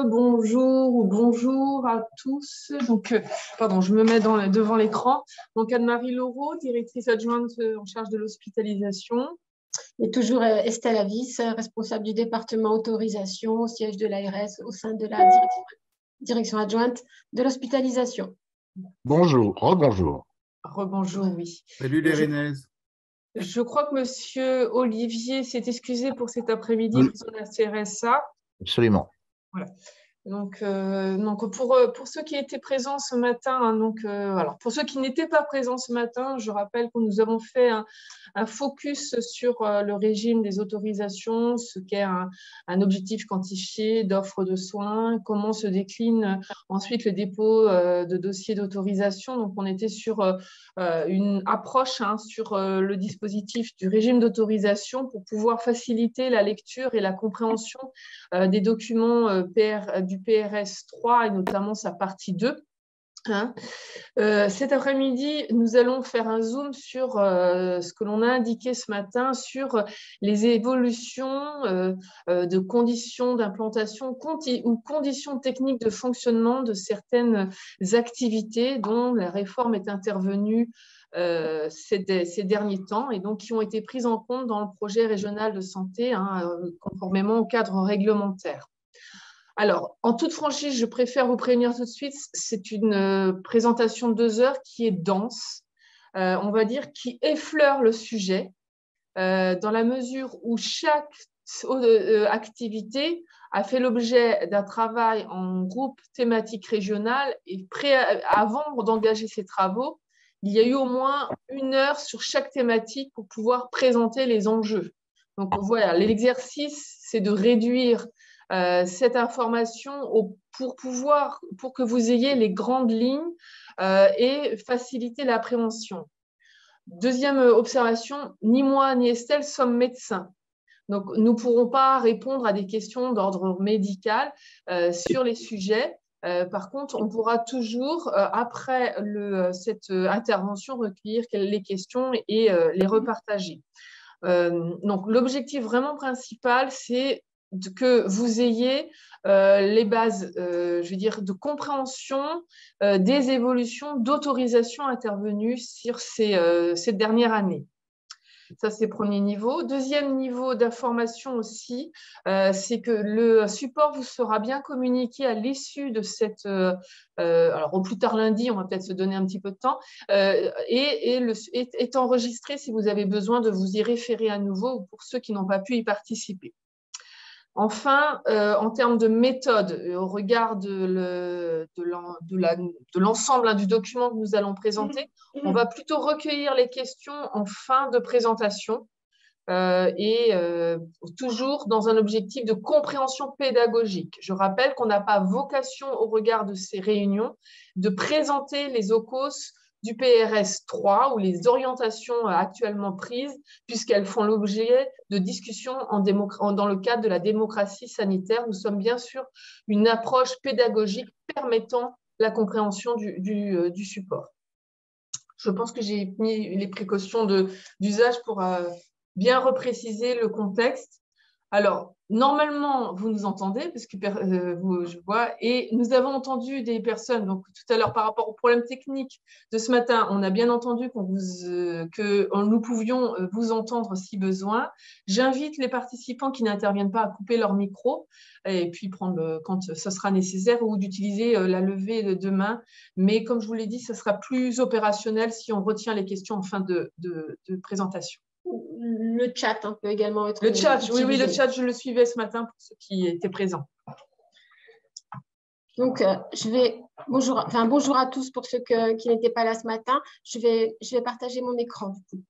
Bonjour ou bonjour à tous. Pardon, je me mets devant l'écran. Donc, Anne-Marie Laureau, directrice adjointe en charge de l'hospitalisation. Et toujours Estelle Avis, responsable du département autorisation au siège de l'ARS au sein de la direction adjointe de l'hospitalisation. Bonjour, rebonjour. Rebonjour, oui. Salut les Rennaises. Je crois que Monsieur Olivier s'est excusé pour cet après-midi Oui. pour son CRSA. Absolument. Voilà. Donc pour ceux qui étaient présents ce matin, alors pour ceux qui n'étaient pas présents ce matin, je rappelle que nous avons fait un focus sur le régime des autorisations, ce qu'est un objectif quantifié d'offre de soins, comment se décline ensuite le dépôt de dossiers d'autorisation. Donc on était sur une approche sur le dispositif du régime d'autorisation pour pouvoir faciliter la lecture et la compréhension des documents du PRS 3 et notamment sa partie 2. Cet après-midi, nous allons faire un zoom sur ce que l'on a indiqué ce matin sur les évolutions de conditions d'implantation ou conditions techniques de fonctionnement de certaines activités dont la réforme est intervenue ces derniers temps et donc qui ont été prises en compte dans le projet régional de santé conformément au cadre réglementaire. Alors, en toute franchise, je préfère vous prévenir tout de suite, c'est une présentation de 2 heures qui est dense, on va dire, qui effleure le sujet, dans la mesure où chaque activité a fait l'objet d'un travail en groupe thématique régional et avant d'engager ces travaux, il y a eu au moins 1 heure sur chaque thématique pour pouvoir présenter les enjeux. Donc voilà, l'exercice, c'est de réduire cette information pour que vous ayez les grandes lignes et faciliter la prévention. Deuxième observation, ni moi ni Estelle sommes médecins. Donc, nous ne pourrons pas répondre à des questions d'ordre médical sur les sujets. Par contre, on pourra toujours, après cette intervention, recueillir les questions et les repartager. Donc, l'objectif vraiment principal, c'est que vous ayez les bases, je veux dire, de compréhension des évolutions d'autorisation intervenues sur cette dernière année. Ça, c'est le premier niveau. Deuxième niveau d'information aussi, c'est que le support vous sera bien communiqué à l'issue de cette… alors, au plus tard lundi, on va peut-être se donner un petit peu de temps, est enregistré si vous avez besoin de vous y référer à nouveau pour ceux qui n'ont pas pu y participer. Enfin, en termes de méthode, au regard de l'ensemble du document que nous allons présenter, on va plutôt recueillir les questions en fin de présentation toujours dans un objectif de compréhension pédagogique. Je rappelle qu'on n'a pas vocation, au regard de ces réunions, de présenter les OCOS du PRS 3 ou les orientations actuellement prises, puisqu'elles font l'objet de discussions dans le cadre de la démocratie sanitaire. Nous sommes bien sûr une approche pédagogique permettant la compréhension du support. Je pense que j'ai mis les précautions d'usage pour bien repréciser le contexte. Alors, normalement, vous nous entendez, parce que je vois, et nous avons entendu des personnes, donc tout à l'heure par rapport au problème technique de ce matin, on a bien entendu que nous pouvions vous entendre si besoin. J'invite les participants qui n'interviennent pas à couper leur micro et puis prendre quand ce sera nécessaire ou d'utiliser la levée de main. Mais comme je vous l'ai dit, ça sera plus opérationnel si on retient les questions en fin de présentation. Le chat peut également être utilisé. Oui, le chat, je le suivais ce matin pour ceux qui étaient présents. Donc, bonjour à tous pour ceux qui n'étaient pas là ce matin. Je vais partager mon écran du coup.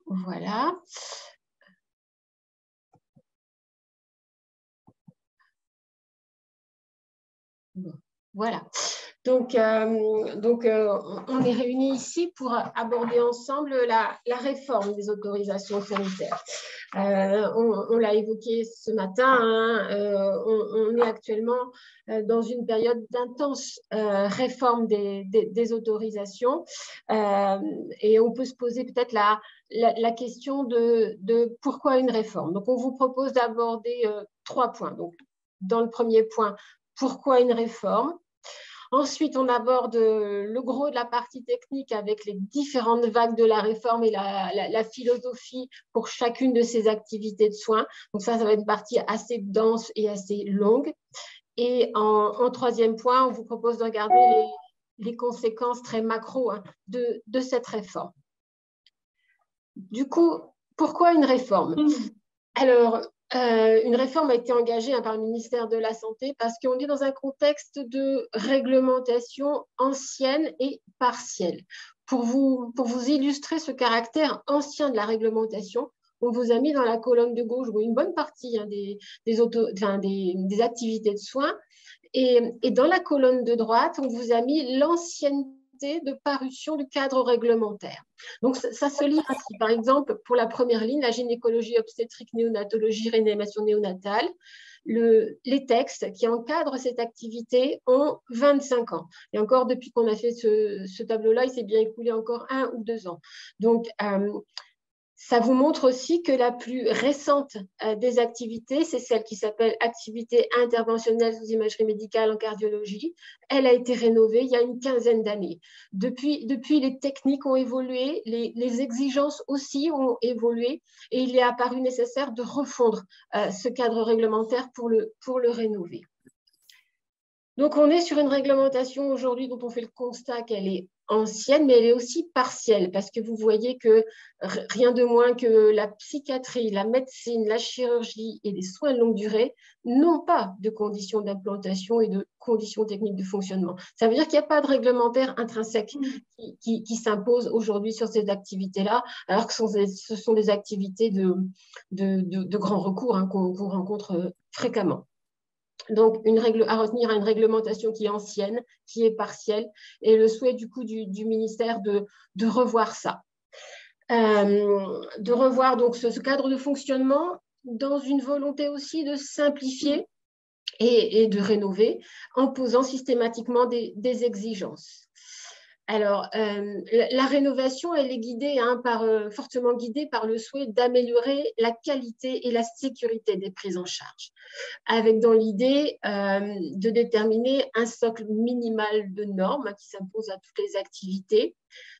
Voilà. Bon, voilà. Donc, on est réunis ici pour aborder ensemble la réforme des autorisations sanitaires. On l'a évoqué ce matin, hein, on est actuellement dans une période d'intense réforme des autorisations et on peut se poser peut-être la question de pourquoi une réforme. Donc, on vous propose d'aborder 3 points. Donc, dans le premier point, pourquoi une réforme? Ensuite, on aborde le gros de la partie technique avec les différentes vagues de la réforme et la philosophie pour chacune de ces activités de soins. Donc ça va être une partie assez dense et assez longue. Et en troisième point, on vous propose de regarder les conséquences très macro, hein, de cette réforme. Du coup, pourquoi une réforme? Alors, une réforme a été engagée par le ministère de la Santé parce qu'on est dans un contexte de réglementation ancienne et partielle. Pour vous illustrer ce caractère ancien de la réglementation, on vous a mis dans la colonne de gauche une bonne partie, hein, des activités de soins. Et dans la colonne de droite, on vous a mis l'ancienneté de parution du cadre réglementaire. Donc, ça se lit ainsi. Par exemple, pour la première ligne, la gynécologie, obstétrique, néonatologie, réanimation néonatale, les textes qui encadrent cette activité ont 25 ans. Et encore, depuis qu'on a fait ce tableau-là, il s'est bien écoulé encore 1 ou 2 ans. Donc, ça vous montre aussi que la plus récente des activités, c'est celle qui s'appelle activité interventionnelle sous imagerie médicale en cardiologie. Elle a été rénovée il y a une quinzaine d'années. Depuis, les techniques ont évolué, les exigences aussi ont évolué et il est apparu nécessaire de refondre ce cadre réglementaire pour le rénover. Donc, on est sur une réglementation aujourd'hui dont on fait le constat qu'elle est ancienne, mais elle est aussi partielle, parce que vous voyez que rien de moins que la psychiatrie, la médecine, la chirurgie et les soins de longue durée n'ont pas de conditions d'implantation et de conditions techniques de fonctionnement. Ça veut dire qu'il n'y a pas de réglementaire intrinsèque qui s'impose aujourd'hui sur ces activités-là, alors que ce sont des activités de grand recours, hein, qu'on rencontre fréquemment. Donc, à retenir une réglementation qui est ancienne, qui est partielle, et le souhait du coup du ministère de revoir ça. De revoir donc ce cadre de fonctionnement dans une volonté aussi de simplifier et de rénover en posant systématiquement des exigences. Alors, la rénovation, elle est guidée, hein, fortement guidée par le souhait d'améliorer la qualité et la sécurité des prises en charge, avec dans l'idée de déterminer un socle minimal de normes qui s'impose à toutes les activités,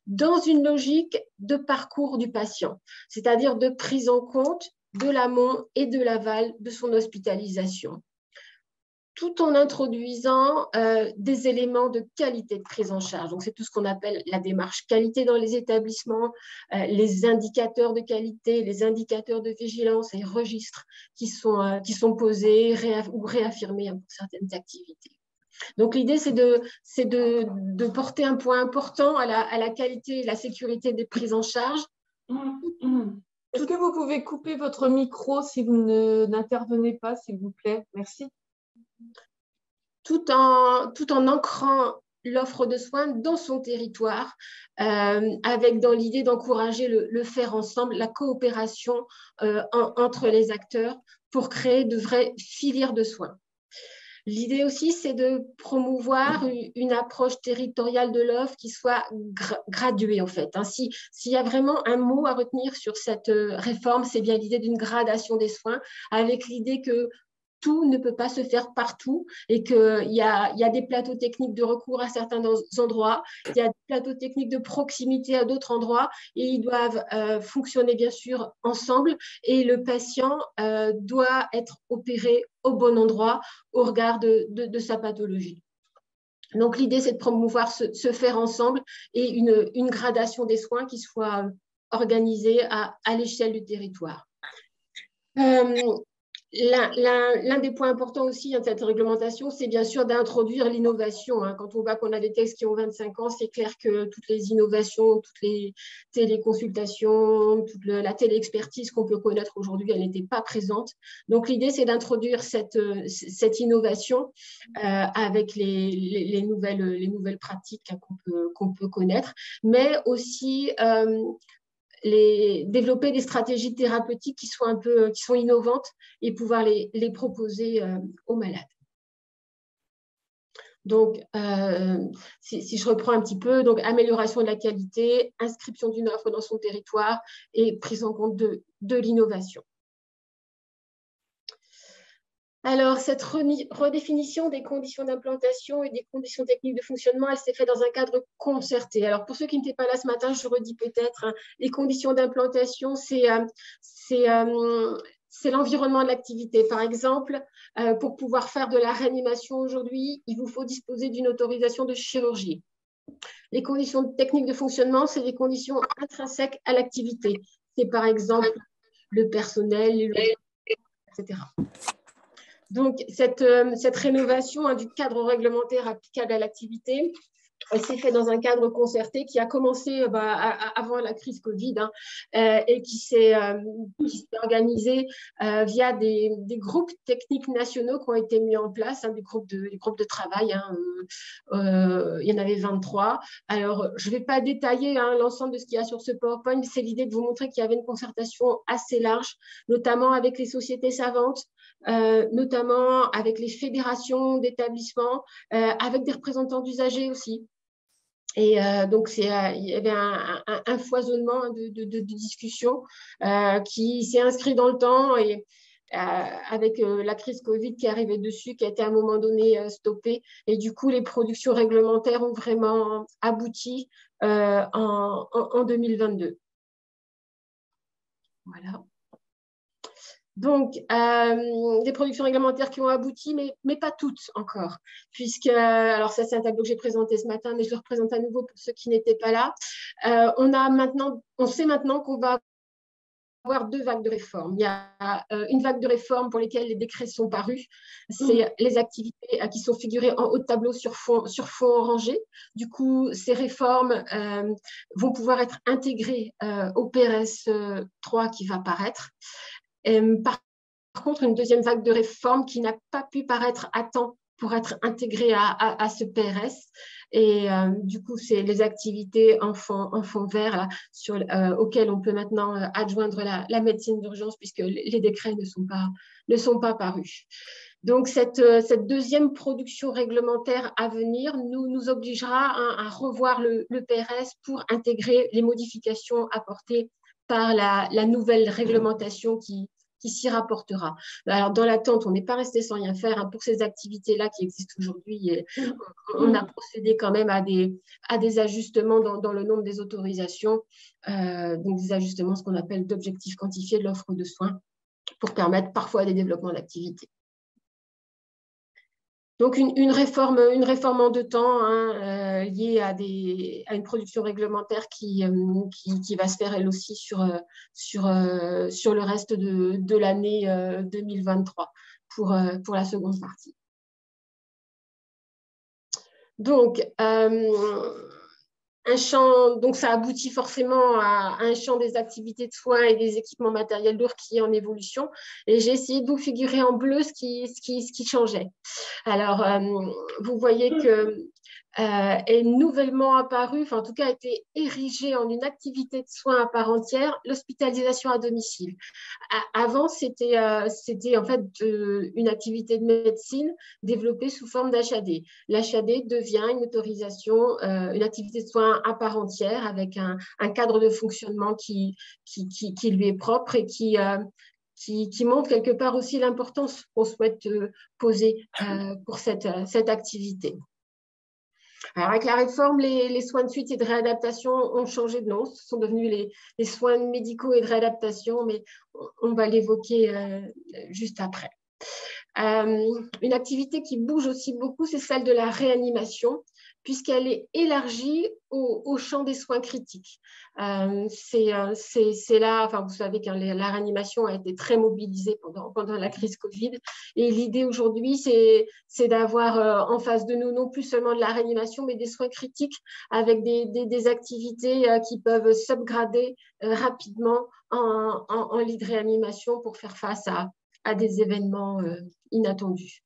dans une logique de parcours du patient, c'est-à-dire de prise en compte de l'amont et de l'aval de son hospitalisation, tout en introduisant des éléments de qualité de prise en charge. Donc, c'est tout ce qu'on appelle la démarche qualité dans les établissements, les indicateurs de qualité, les indicateurs de vigilance et registres qui sont posés ou réaffirmés pour certaines activités. Donc, l'idée, c'est de porter un point important à la qualité et la sécurité des prises en charge. Est-ce que vous pouvez couper votre micro si vous n'intervenez pas, s'il vous plaît? Merci. Tout en ancrant l'offre de soins dans son territoire, avec dans l'idée d'encourager le faire ensemble, la coopération entre les acteurs pour créer de vraies filières de soins. L'idée aussi, c'est de promouvoir une approche territoriale de l'offre qui soit graduée, en fait. S'il y a vraiment un mot à retenir sur cette réforme, c'est bien l'idée d'une gradation des soins, avec l'idée que tout ne peut pas se faire partout et qu'il y a des plateaux techniques de recours à certains endroits, il y a des plateaux techniques de proximité à d'autres endroits et ils doivent fonctionner bien sûr ensemble et le patient doit être opéré au bon endroit au regard de sa pathologie. Donc l'idée c'est de promouvoir ce faire ensemble et une gradation des soins qui soit organisée à l'échelle du territoire. L'un des points importants aussi de cette réglementation, c'est bien sûr d'introduire l'innovation. Quand on voit qu'on a des textes qui ont 25 ans, c'est clair que toutes les innovations, toutes les téléconsultations, toute la téléexpertise qu'on peut connaître aujourd'hui, elle n'était pas présente. Donc, l'idée, c'est d'introduire cette innovation avec les nouvelles pratiques qu'on peut connaître, mais aussi développer des stratégies thérapeutiques qui sont innovantes et pouvoir les proposer aux malades. Donc, si je reprends un petit peu, donc amélioration de la qualité, inscription d'une offre dans son territoire et prise en compte de l'innovation. Alors, cette redéfinition des conditions d'implantation et des conditions techniques de fonctionnement, elle s'est faite dans un cadre concerté. Alors, pour ceux qui n'étaient pas là ce matin, je redis peut-être, les conditions d'implantation, c'est l'environnement de l'activité. Par exemple, pour pouvoir faire de la réanimation aujourd'hui, il vous faut disposer d'une autorisation de chirurgie. Les conditions techniques de fonctionnement, c'est les conditions intrinsèques à l'activité. C'est par exemple le personnel, les locaux, etc. Donc, cette rénovation du cadre réglementaire applicable à l'activité, elle s'est faite dans un cadre concerté qui a commencé avant la crise Covid et qui s'est organisé via des groupes techniques nationaux qui ont été mis en place, des groupes de travail. Il y en avait 23. Alors, je ne vais pas détailler l'ensemble de ce qu'il y a sur ce PowerPoint, mais c'est l'idée de vous montrer qu'il y avait une concertation assez large, notamment avec les sociétés savantes, notamment avec les fédérations d'établissements, avec des représentants d'usagers aussi. Et donc, il y avait un foisonnement de discussions qui s'est inscrit dans le temps et avec la crise Covid qui est arrivée dessus, qui a été à un moment donné stoppée. Et du coup, les productions réglementaires ont vraiment abouti en 2022. Voilà. Donc, des productions réglementaires qui ont abouti, mais pas toutes encore. Puisque, alors ça, c'est un tableau que j'ai présenté ce matin, mais je le représente à nouveau pour ceux qui n'étaient pas là. On sait maintenant qu'on va avoir deux vagues de réformes. Il y a une vague de réformes pour lesquelles les décrets sont parus. C'est les activités qui sont figurées en haut de tableau sur fond orangé. Du coup, ces réformes vont pouvoir être intégrées au PRS 3 qui va paraître. Par contre, une deuxième vague de réformes qui n'a pas pu paraître à temps pour être intégrée à ce PRS. Et du coup, c'est les activités en fond vert auxquelles on peut maintenant adjoindre la médecine d'urgence puisque les décrets ne sont pas parus. Donc, cette deuxième production réglementaire à venir nous obligera à revoir le PRS pour intégrer les modifications apportées par la nouvelle réglementation qui s'y rapportera. Alors, dans l'attente, on n'est pas resté sans rien faire pour ces activités-là qui existent aujourd'hui. On a procédé quand même à des ajustements dans le nombre des autorisations, donc des ajustements, ce qu'on appelle d'objectifs quantifiés de l'offre de soins pour permettre parfois des développements d'activités. Donc, une réforme en deux temps liée à une production réglementaire qui va se faire elle aussi sur le reste de l'année 2023 pour la seconde partie. Donc, donc ça aboutit forcément à un champ des activités de soins et des équipements matériels lourds qui est en évolution. Et j'ai essayé de vous figurer en bleu ce qui changeait. Alors, vous voyez que est nouvellement apparu, enfin en tout cas a été érigée en une activité de soins à part entière, l'hospitalisation à domicile. Avant, c'était en fait une activité de médecine développée sous forme d'HAD. L'HAD devient une autorisation, une activité de soins à part entière avec un cadre de fonctionnement qui lui est propre et qui montre quelque part aussi l'importance qu'on souhaite poser pour cette activité. Alors, avec la réforme, les soins de suite et de réadaptation ont changé de nom. Ce sont devenus les soins médicaux et de réadaptation, mais on va l'évoquer juste après. Une activité qui bouge aussi beaucoup, c'est celle de la réanimation, puisqu'elle est élargie au champ des soins critiques. C'est là, enfin, vous savez que la réanimation a été très mobilisée pendant la crise Covid. Et l'idée aujourd'hui, c'est d'avoir en face de nous non plus seulement de la réanimation, mais des soins critiques avec des activités qui peuvent s'upgrader rapidement en lit de réanimation pour faire face à des événements inattendus.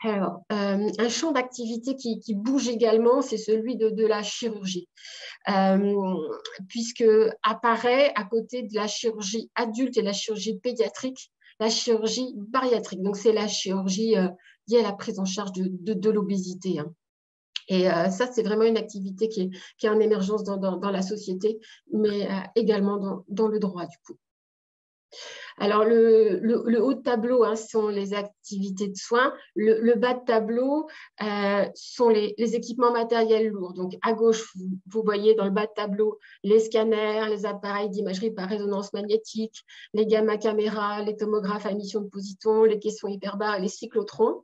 Alors, un champ d'activité qui bouge également, c'est celui de la chirurgie, puisque apparaît à côté de la chirurgie adulte et la chirurgie pédiatrique, la chirurgie bariatrique. Donc, c'est la chirurgie liée à la prise en charge de l'obésité. Hein. Et ça, c'est vraiment une activité qui est en émergence dans la société, mais également dans le droit, du coup. Alors, le haut de tableau sont les activités de soins. Le bas de tableau sont les équipements matériels lourds. Donc, à gauche, vous voyez dans le bas de tableau les scanners, les appareils d'imagerie par résonance magnétique, les gamma caméras, les tomographes à émission de positons, les caissons hyperbares et les cyclotrons.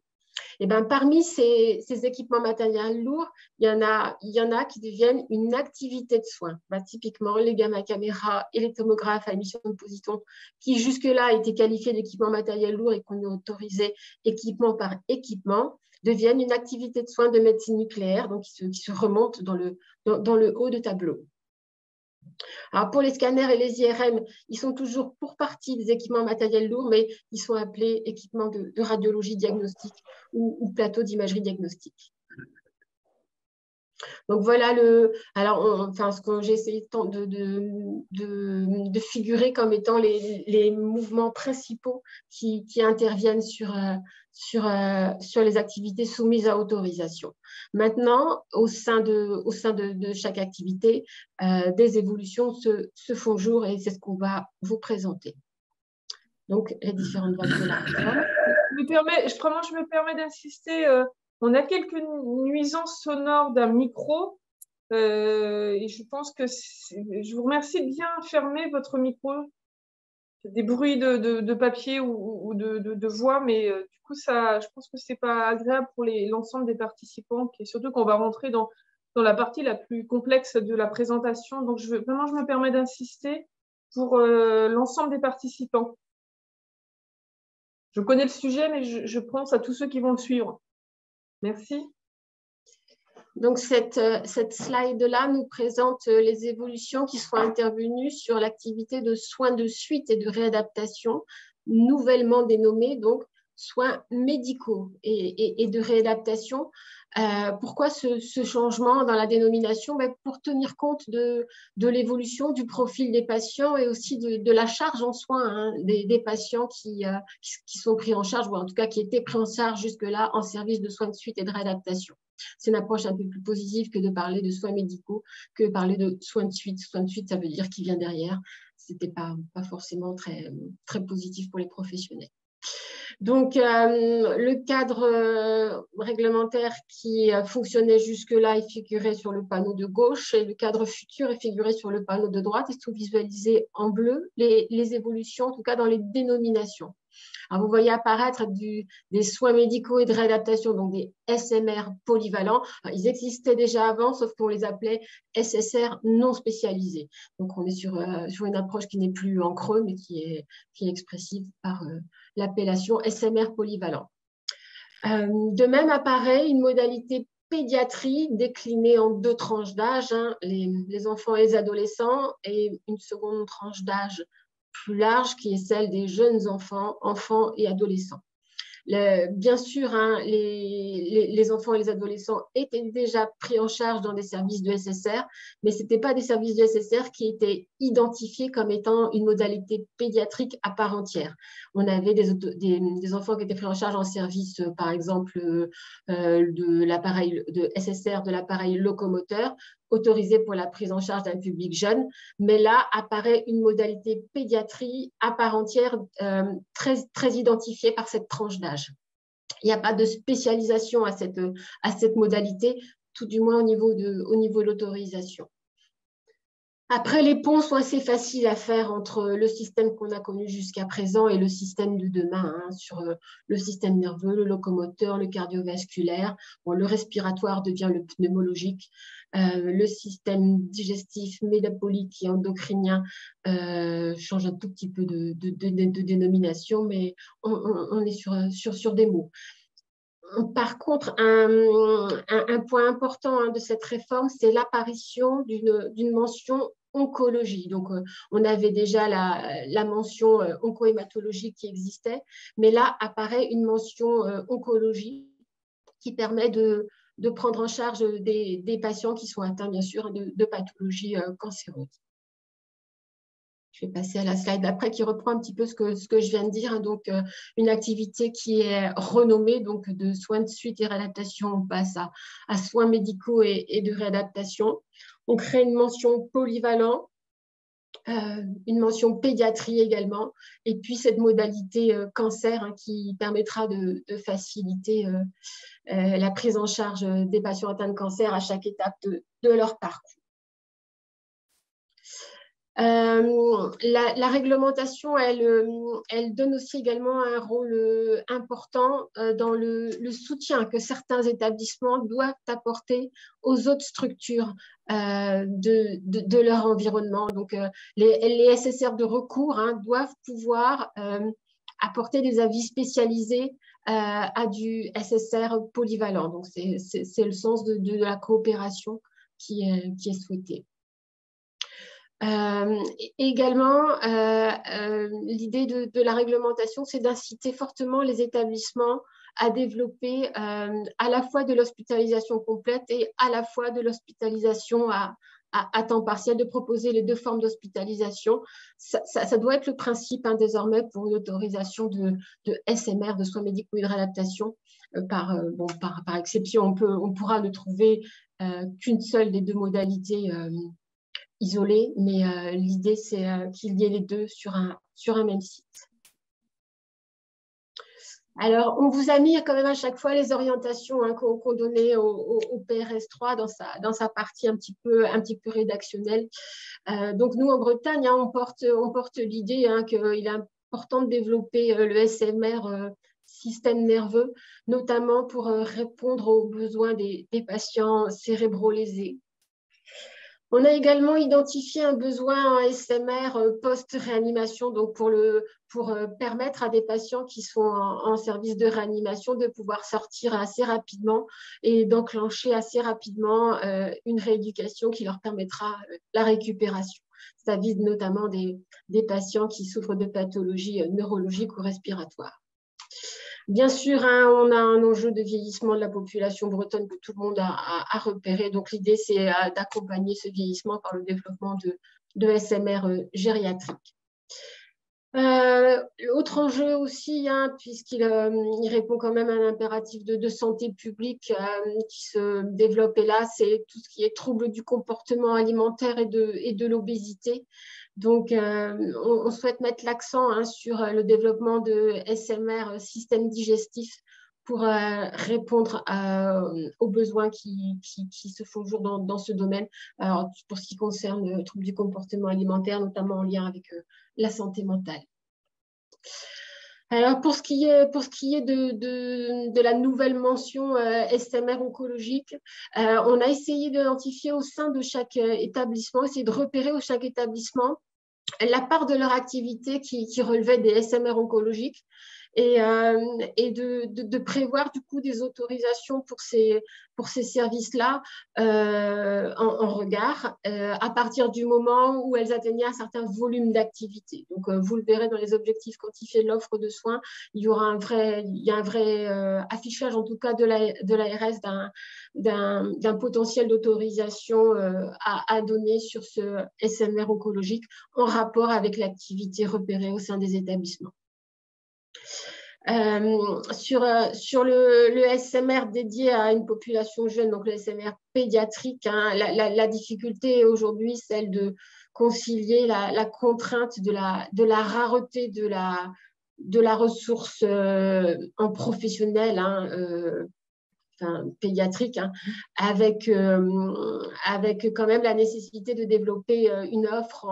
Et ben, parmi ces équipements matériels lourds, il y en a qui deviennent une activité de soins. Ben, typiquement, les gamma caméras et les tomographes à émission de positons, qui jusque-là étaient qualifiés d'équipements matériels lourds et qu'on a autorisé équipement par équipement, deviennent une activité de soins de médecine nucléaire, donc qui se remontent dans le haut de tableau. Alors pour les scanners et les IRM, ils sont toujours pour partie des équipements matériels lourds, mais ils sont appelés équipements de radiologie diagnostique ou plateau d'imagerie diagnostique. Donc voilà ce que j'ai essayé de figurer comme étant les mouvements principaux qui interviennent sur les activités soumises à autorisation. Maintenant, au sein de chaque activité, des évolutions se font jour et c'est ce qu'on va vous présenter. Donc, les différentes vagues de la réforme. Je me permets d'insister. On a quelques nuisances sonores d'un micro et je pense que je vous remercie de bien fermer votre micro. Des bruits de papier ou de voix, mais du coup, je pense que c'est pas agréable pour l'ensemble des participants, et surtout qu'on va rentrer dans la partie la plus complexe de la présentation. Donc, je me permets d'insister pour l'ensemble des participants. Je connais le sujet, mais je pense à tous ceux qui vont le suivre. Merci. Donc, cette slide-là nous présente les évolutions qui sont intervenues sur l'activité de soins de suite et de réadaptation, nouvellement dénommée donc soins médicaux et de réadaptation. Pourquoi ce changement dans la dénomination? Pour tenir compte de l'évolution du profil des patients et aussi de la charge en soins des patients qui sont pris en charge, ou en tout cas qui étaient pris en charge jusque-là en service de soins de suite et de réadaptation. C'est une approche un peu plus positive que de parler de soins médicaux, que de parler de soins de suite. Soins de suite, ça veut dire qui vient derrière. Ce n'était pas forcément très positif pour les professionnels. Donc, le cadre réglementaire qui fonctionnait jusque-là est figuré sur le panneau de gauche et le cadre futur est figuré sur le panneau de droite. Ils sont visualisés en bleu, les évolutions, en tout cas dans les dénominations. Alors, vous voyez apparaître des soins médicaux et de réadaptation, donc des SMR polyvalents. Alors, ils existaient déjà avant, sauf qu'on les appelait SSR non spécialisés. Donc, on est sur une approche qui n'est plus en creux, mais qui est expressive par l'appellation SMR polyvalent. De même apparaît une modalité pédiatrie déclinée en 2 tranches d'âge, les enfants et les adolescents, et une seconde tranche d'âge plus large qui est celle des jeunes enfants et adolescents. Bien sûr, les enfants et les adolescents étaient déjà pris en charge dans des services de SSR, mais ce n'étaient pas des services de SSR qui étaient identifiés comme étant une modalité pédiatrique à part entière. On avait des enfants qui étaient pris en charge en service, par exemple, de l'appareil de SSR, de l'appareil locomoteur, autorisé pour la prise en charge d'un public jeune, mais là apparaît une modalité pédiatrie à part entière très identifiée par cette tranche d'âge. Il n'y a pas de spécialisation à cette modalité, tout du moins au niveau de l'autorisation. Après, les ponts sont assez faciles à faire entre le système qu'on a connu jusqu'à présent et le système de demain, hein, sur le système nerveux, le locomoteur, le cardiovasculaire. Bon, le respiratoire devient le pneumologique. Le système digestif, métabolique et endocrinien change un tout petit peu de dénomination, mais on est sur des mots. Par contre, un point important, hein, de cette réforme, c'est l'apparition d'une mention oncologie. Donc, on avait déjà la mention oncohématologie qui existait, mais là apparaît une mention oncologie qui permet de prendre en charge des patients qui sont atteints, bien sûr, de pathologies cancéreuses. Je vais passer à la slide d'après qui reprend un petit peu ce que je viens de dire. Donc, une activité qui est renommée, donc de soins de suite et réadaptation, on passe à soins médicaux et de réadaptation. On crée une mention polyvalent, une mention pédiatrie également, et puis cette modalité cancer, hein, qui permettra de faciliter la prise en charge des patients atteints de cancer à chaque étape de leur parcours. La réglementation, elle donne aussi également un rôle important dans le soutien que certains établissements doivent apporter aux autres structures de leur environnement. Donc, les SSR de recours, hein, doivent pouvoir apporter des avis spécialisés à du SSR polyvalent. Donc, c'est le sens de la coopération qui est souhaitée. Également, l'idée de la réglementation, c'est d'inciter fortement les établissements à développer à la fois de l'hospitalisation complète et à la fois de l'hospitalisation à temps partiel, de proposer les deux formes d'hospitalisation. Ça doit être le principe, hein, désormais, pour une autorisation de SMR, de soins médicaux et de réadaptation. Par exception, on pourra ne trouver qu'une seule des deux modalités isolés, mais l'idée, c'est qu'il y ait les deux sur un même site. Alors, on vous a mis quand même à chaque fois les orientations, hein, qu'on donnait au PRS3 dans sa partie un petit peu rédactionnelle. Donc, nous, en Bretagne, hein, on porte l'idée, hein, qu'il est important de développer le SMR système nerveux, notamment pour répondre aux besoins des patients cérébro-lésés. On a également identifié un besoin en SMR post-réanimation, donc pour permettre à des patients qui sont en service de réanimation de pouvoir sortir assez rapidement et d'enclencher assez rapidement une rééducation qui leur permettra la récupération. Ça vise notamment des patients qui souffrent de pathologies neurologiques ou respiratoires. Bien sûr, hein, on a un enjeu de vieillissement de la population bretonne que tout le monde a repéré. Donc, l'idée, c'est d'accompagner ce vieillissement par le développement de SMR gériatrique. Autre enjeu aussi, hein, puisqu'il répond quand même à un impératif de santé publique qui se développe, et là, c'est tout ce qui est troubles du comportement alimentaire et de l'obésité. Donc, on souhaite mettre l'accent, hein, sur le développement de SMR, système digestif, pour répondre aux besoins qui se font jour dans ce domaine. Alors, pour ce qui concerne le trouble du comportement alimentaire, notamment en lien avec la santé mentale. Alors, pour ce qui est de la nouvelle mention SMR oncologique, on a essayé d'identifier au sein de chaque établissement, essayer de repérer au chaque établissement la part de leur activité qui relevait des SMR oncologiques et de prévoir du coup des autorisations pour ces services-là en regard à partir du moment où elles atteignaient un certain volume d'activité. Donc, vous le verrez dans les objectifs quantifiés de l'offre de soins, il y a un vrai affichage, en tout cas de l'ARS, d'un potentiel d'autorisation à donner sur ce SMR oncologique en rapport avec l'activité repérée au sein des établissements. Sur le SMR dédié à une population jeune, donc le SMR pédiatrique, hein, la difficulté aujourd'hui, celle de concilier la contrainte de la rareté de la ressource en professionnel, hein, pédiatrique, hein, avec quand même la nécessité de développer une offre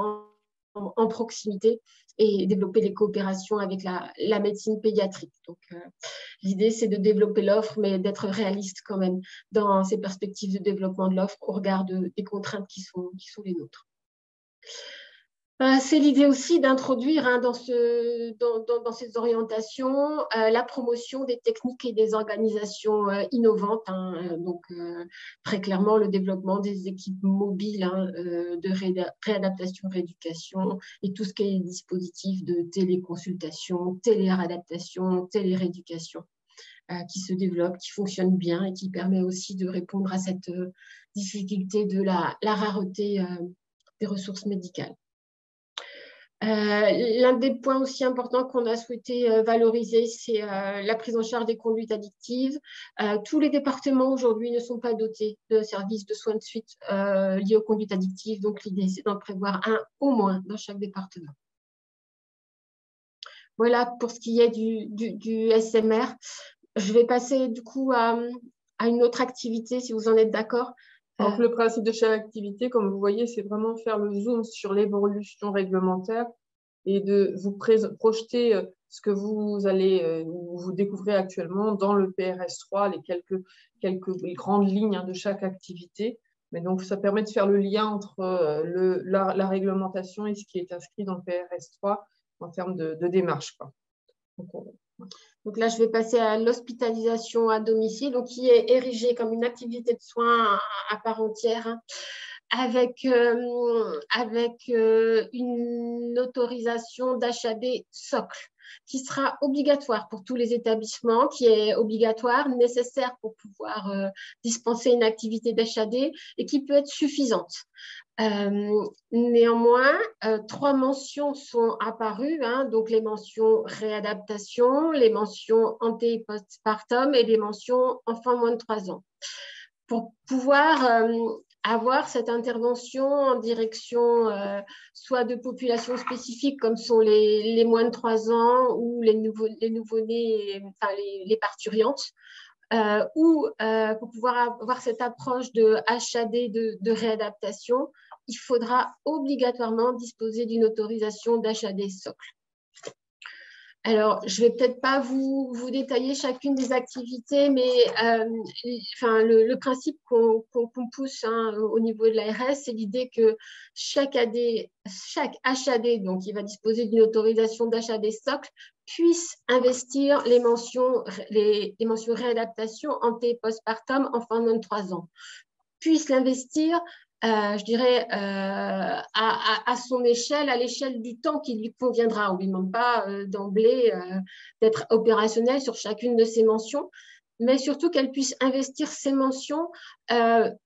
en proximité et développer les coopérations avec la médecine pédiatrique. Donc, l'idée, c'est de développer l'offre, mais d'être réaliste quand même dans ces perspectives de développement de l'offre au regard des contraintes qui sont les nôtres. C'est l'idée aussi d'introduire dans ces orientations la promotion des techniques et des organisations innovantes. Donc, très clairement, le développement des équipes mobiles de réadaptation, rééducation et tout ce qui est dispositif de téléconsultation, téléréadaptation, télérééducation qui se développe, qui fonctionne bien et qui permet aussi de répondre à cette difficulté de la rareté des ressources médicales. L'un des points aussi importants qu'on a souhaité valoriser, c'est la prise en charge des conduites addictives. Tous les départements aujourd'hui ne sont pas dotés de services de soins de suite liés aux conduites addictives. Donc, l'idée, c'est d'en prévoir un au moins dans chaque département. Voilà pour ce qui est du SMR. Je vais passer du coup à une autre activité, si vous en êtes d'accord. Donc, le principe de chaque activité, comme vous voyez, c'est vraiment faire le zoom sur l'évolution réglementaire et de vous projeter ce que vous allez, vous découvrez actuellement dans le PRS3, les quelques grandes lignes de chaque activité. Mais donc, ça permet de faire le lien entre la réglementation et ce qui est inscrit dans le PRS3 en termes de démarche, quoi. Donc là, je vais passer à l'hospitalisation à domicile, donc qui est érigée comme une activité de soins à part entière, avec une autorisation d'HAD socle qui sera obligatoire pour tous les établissements, qui est obligatoire, nécessaire pour pouvoir dispenser une activité d'HAD et qui peut être suffisante. Néanmoins, 3 mentions sont apparues, donc les mentions réadaptation, les mentions anté et postpartum et les mentions enfants moins de 3 ans. Pour pouvoir avoir cette intervention en direction soit de populations spécifiques comme sont les moins de 3 ans ou les nouveau-nés, enfin les parturiantes, ou pour pouvoir avoir cette approche de HAD de réadaptation, il faudra obligatoirement disposer d'une autorisation d'HAD socle. Alors, je ne vais peut-être pas vous détailler chacune des activités, mais le principe qu'on pousse au niveau de l'ARS, c'est l'idée que chaque HAD, donc qui va disposer d'une autorisation d'HAD socle, puisse investir les mentions réadaptation, anté, postpartum, enfant de 3 ans, puisse l'investir je dirais, à son échelle, à l'échelle du temps qui lui conviendra. On ne lui demande pas d'emblée d'être opérationnel sur chacune de ces mentions, mais surtout qu'elle puisse investir ces mentions,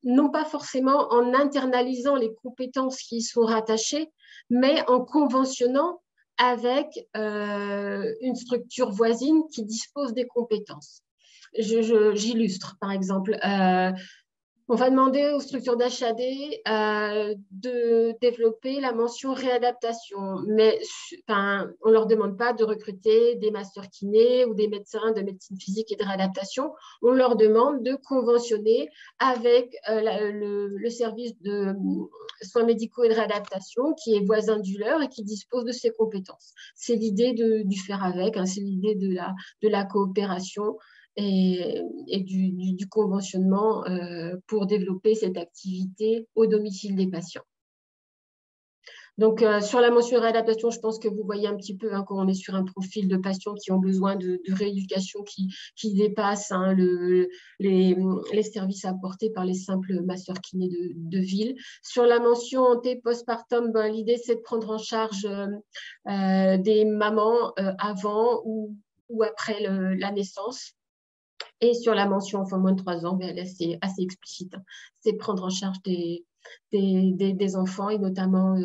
non pas forcément en internalisant les compétences qui y sont rattachées, mais en conventionnant avec une structure voisine qui dispose des compétences. J'illustre, par exemple. On va demander aux structures d'HAD de développer la mention réadaptation, mais on ne leur demande pas de recruter des masters kinés ou des médecins de médecine physique et de réadaptation. On leur demande de conventionner avec le service de soins médicaux et de réadaptation qui est voisin du leur et qui dispose de ces compétences. C'est l'idée du faire avec, c'est l'idée de la coopération et du conventionnement pour développer cette activité au domicile des patients. Donc, sur la mention réadaptation, je pense que vous voyez un petit peu quand on est sur un profil de patients qui ont besoin de rééducation qui dépasse les services apportés par les simples masters kinés de ville. Sur la mention anté-postpartum, l'idée, c'est de prendre en charge des mamans avant ou après la naissance. Et sur la mention enfant moins de 3 ans, elle est assez explicite. C'est prendre en charge des enfants et notamment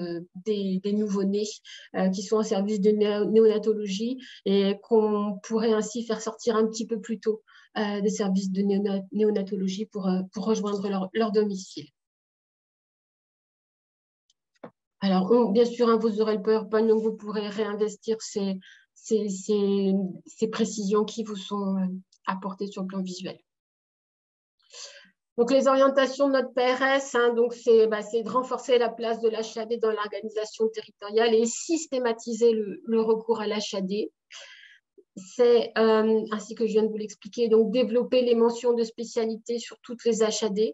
des nouveau-nés qui sont en service de néonatologie et qu'on pourrait ainsi faire sortir un petit peu plus tôt des services de néonatologie pour rejoindre leur domicile. Alors, bien sûr, vous aurez le PowerPoint, donc vous pourrez réinvestir ces précisions qui vous sont apportées sur le plan visuel. Donc, les orientations de notre PRS, donc c'est de renforcer la place de l'HAD dans l'organisation territoriale et systématiser le recours à l'HAD. C'est, ainsi que je viens de vous l'expliquer, donc développer les mentions de spécialité sur toutes les HAD.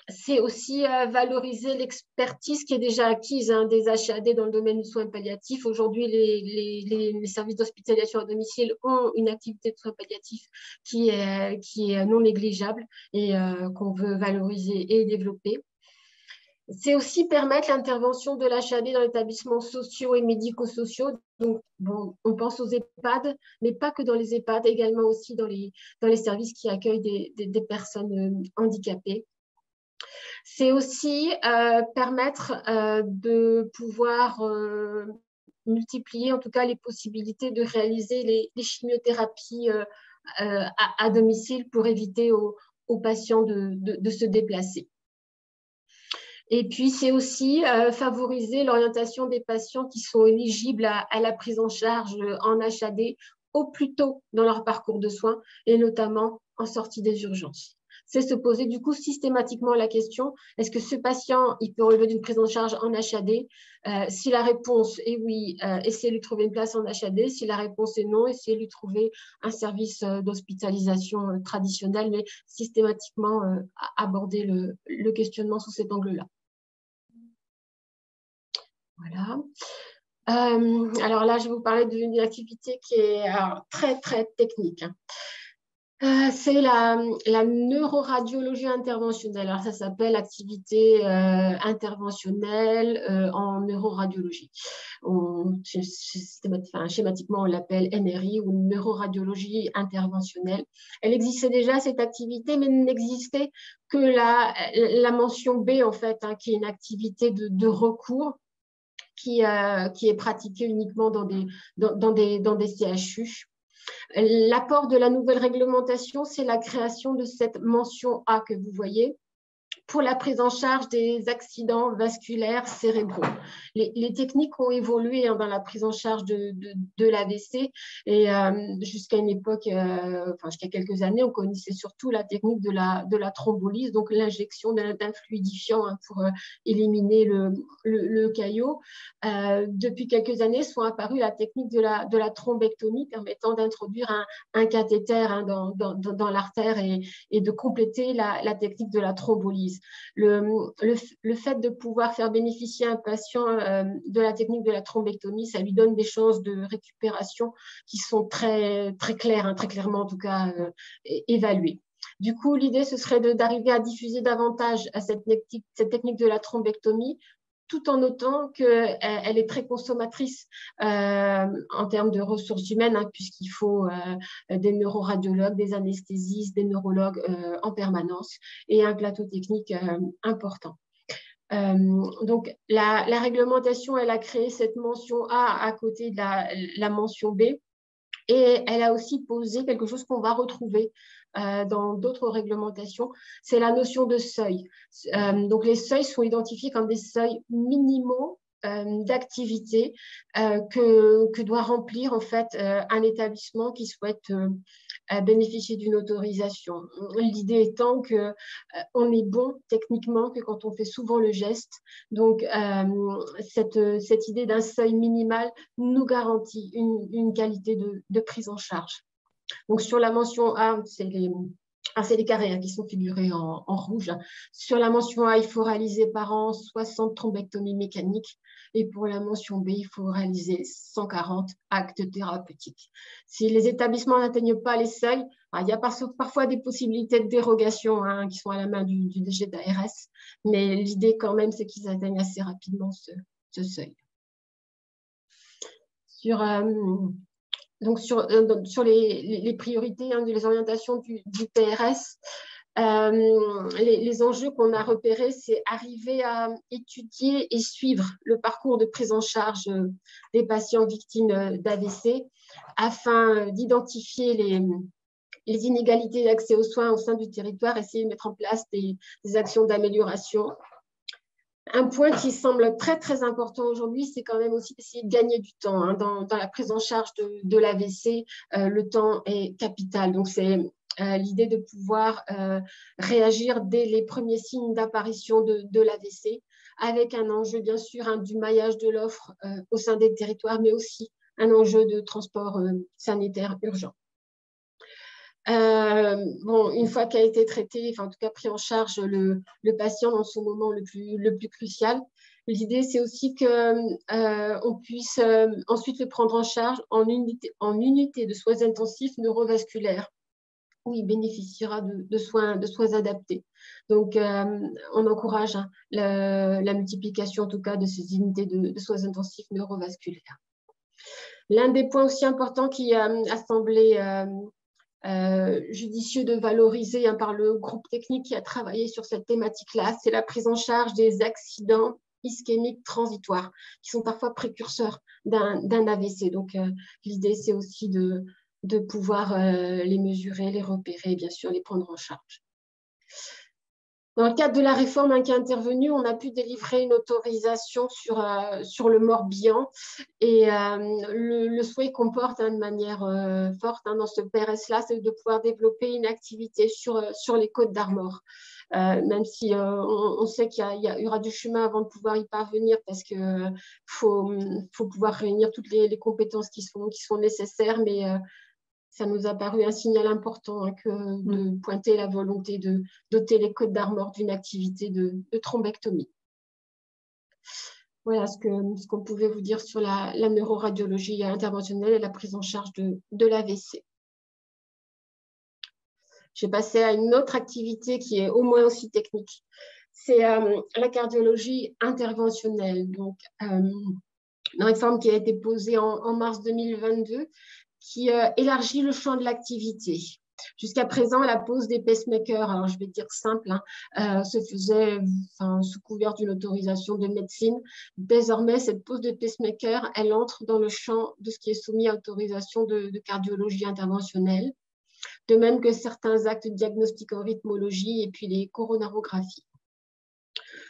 C'est aussi valoriser l'expertise qui est déjà acquise des HAD dans le domaine du soin palliatif. Aujourd'hui, les services d'hospitalisation à domicile ont une activité de soins palliatifs qui est non négligeable et qu'on veut valoriser et développer. C'est aussi permettre l'intervention de l'HAD dans les établissements sociaux et médico-sociaux. Donc, bon, on pense aux EHPAD, mais pas que dans les EHPAD, également aussi dans les services qui accueillent des personnes handicapées. C'est aussi permettre de pouvoir multiplier, en tout cas, les possibilités de réaliser les chimiothérapies à domicile pour éviter aux patients de se déplacer. Et puis, c'est aussi favoriser l'orientation des patients qui sont éligibles à la prise en charge en HAD au plus tôt dans leur parcours de soins et notamment en sortie des urgences. C'est se poser du coup systématiquement la question, est-ce que ce patient, il peut relever d'une prise en charge en HAD? Si la réponse est oui, essayez de lui trouver une place en HAD. Si la réponse est non, essayez de lui trouver un service d'hospitalisation traditionnel, mais systématiquement aborder le questionnement sous cet angle-là. Voilà. Alors là, je vais vous parler d'une activité qui est très, très technique. C'est la neuroradiologie interventionnelle. Alors, ça s'appelle activité interventionnelle en neuroradiologie. Schématiquement, on l'appelle NRI ou neuroradiologie interventionnelle. Elle existait déjà, cette activité, mais n'existait que la mention B, en fait, qui est une activité de recours qui est pratiquée uniquement dans des CHU. L'apport de la nouvelle réglementation, c'est la création de cette mention A que vous voyez pour la prise en charge des accidents vasculaires cérébraux. Les techniques ont évolué dans la prise en charge de l'AVC et jusqu'à une époque, jusqu'à quelques années, on connaissait surtout la technique de la thrombolyse, donc l'injection d'un fluidifiant pour éliminer le caillot. Depuis quelques années, sont apparues la technique de la thrombectomie permettant d'introduire un cathéter dans l'artère et de compléter la technique de la thrombolyse. Le fait de pouvoir faire bénéficier un patient de la technique de la thrombectomie, ça lui donne des chances de récupération qui sont très, très claires, très clairement en tout cas évaluées. Du coup, l'idée, ce serait d'arriver à diffuser davantage à cette technique de la thrombectomie, tout en notant qu'elle est très consommatrice en termes de ressources humaines, puisqu'il faut des neuroradiologues, des anesthésistes, des neurologues en permanence et un plateau technique important. Donc, la réglementation, elle a créé cette mention A à côté de la mention B et elle a aussi posé quelque chose qu'on va retrouver dans d'autres réglementations, c'est la notion de seuil. Donc, les seuils sont identifiés comme des seuils minimaux d'activité que doit remplir en fait un établissement qui souhaite bénéficier d'une autorisation. L'idée étant qu'on est bon techniquement que quand on fait souvent le geste. Donc, cette idée d'un seuil minimal nous garantit une qualité de prise en charge. Donc, sur la mention A, c'est les carrés qui sont figurés en rouge. Sur la mention A, il faut réaliser par an 60 thrombectomies mécaniques. Et pour la mention B, il faut réaliser 140 actes thérapeutiques. Si les établissements n'atteignent pas les seuils, il y a parfois des possibilités de dérogation qui sont à la main du DG d'ARS. Mais l'idée, quand même, c'est qu'ils atteignent assez rapidement ce seuil. Donc, sur les priorités, les orientations du PRS, les enjeux qu'on a repérés, c'est arriver à étudier et suivre le parcours de prise en charge des patients victimes d'AVC afin d'identifier les inégalités d'accès aux soins au sein du territoire, essayer de mettre en place des actions d'amélioration. Un point qui semble très, très important aujourd'hui, c'est quand même aussi d'essayer de gagner du temps dans la prise en charge de l'AVC. Le temps est capital. Donc, c'est l'idée de pouvoir réagir dès les premiers signes d'apparition de l'AVC, avec un enjeu bien sûr du maillage de l'offre au sein des territoires, mais aussi un enjeu de transport sanitaire urgent. Une fois qu'a été traité, enfin en tout cas pris en charge le patient dans son moment le plus crucial, l'idée c'est aussi qu'on puisse ensuite le prendre en charge en unité de soins intensifs neurovasculaires, où il bénéficiera de soins adaptés. Donc, on encourage la multiplication, en tout cas, de ces unités de soins intensifs neurovasculaires. L'un des points aussi importants qui a semblé judicieux de valoriser par le groupe technique qui a travaillé sur cette thématique-là, c'est la prise en charge des accidents ischémiques transitoires, qui sont parfois précurseurs d'un AVC. Donc, l'idée, c'est aussi de pouvoir les mesurer, les repérer et bien sûr les prendre en charge. Dans le cadre de la réforme qui est intervenue, on a pu délivrer une autorisation sur le Morbihan et le souhait qu'on porte de manière forte dans ce PRS-là, c'est de pouvoir développer une activité sur les Côtes d'Armor. Même si on sait qu'il y aura du chemin avant de pouvoir y parvenir parce qu'il faut pouvoir réunir toutes les compétences qui sont nécessaires, mais ça nous a paru un signal important de pointer la volonté de doter les Côtes d'Armor d'une activité de thrombectomie. Voilà ce qu'on pouvait vous dire sur la neuroradiologie interventionnelle et la prise en charge de l'AVC. Je vais passer à une autre activité qui est au moins aussi technique. C'est la cardiologie interventionnelle. Donc, une réforme qui a été posée en mars 2022 qui élargit le champ de l'activité. Jusqu'à présent, la pose des pacemakers, alors je vais dire simple, se faisait sous couvert d'une autorisation de médecine. Désormais, cette pose de pacemaker, elle entre dans le champ de ce qui est soumis à autorisation de cardiologie interventionnelle, de même que certains actes de diagnostic en rythmologie et puis les coronarographies.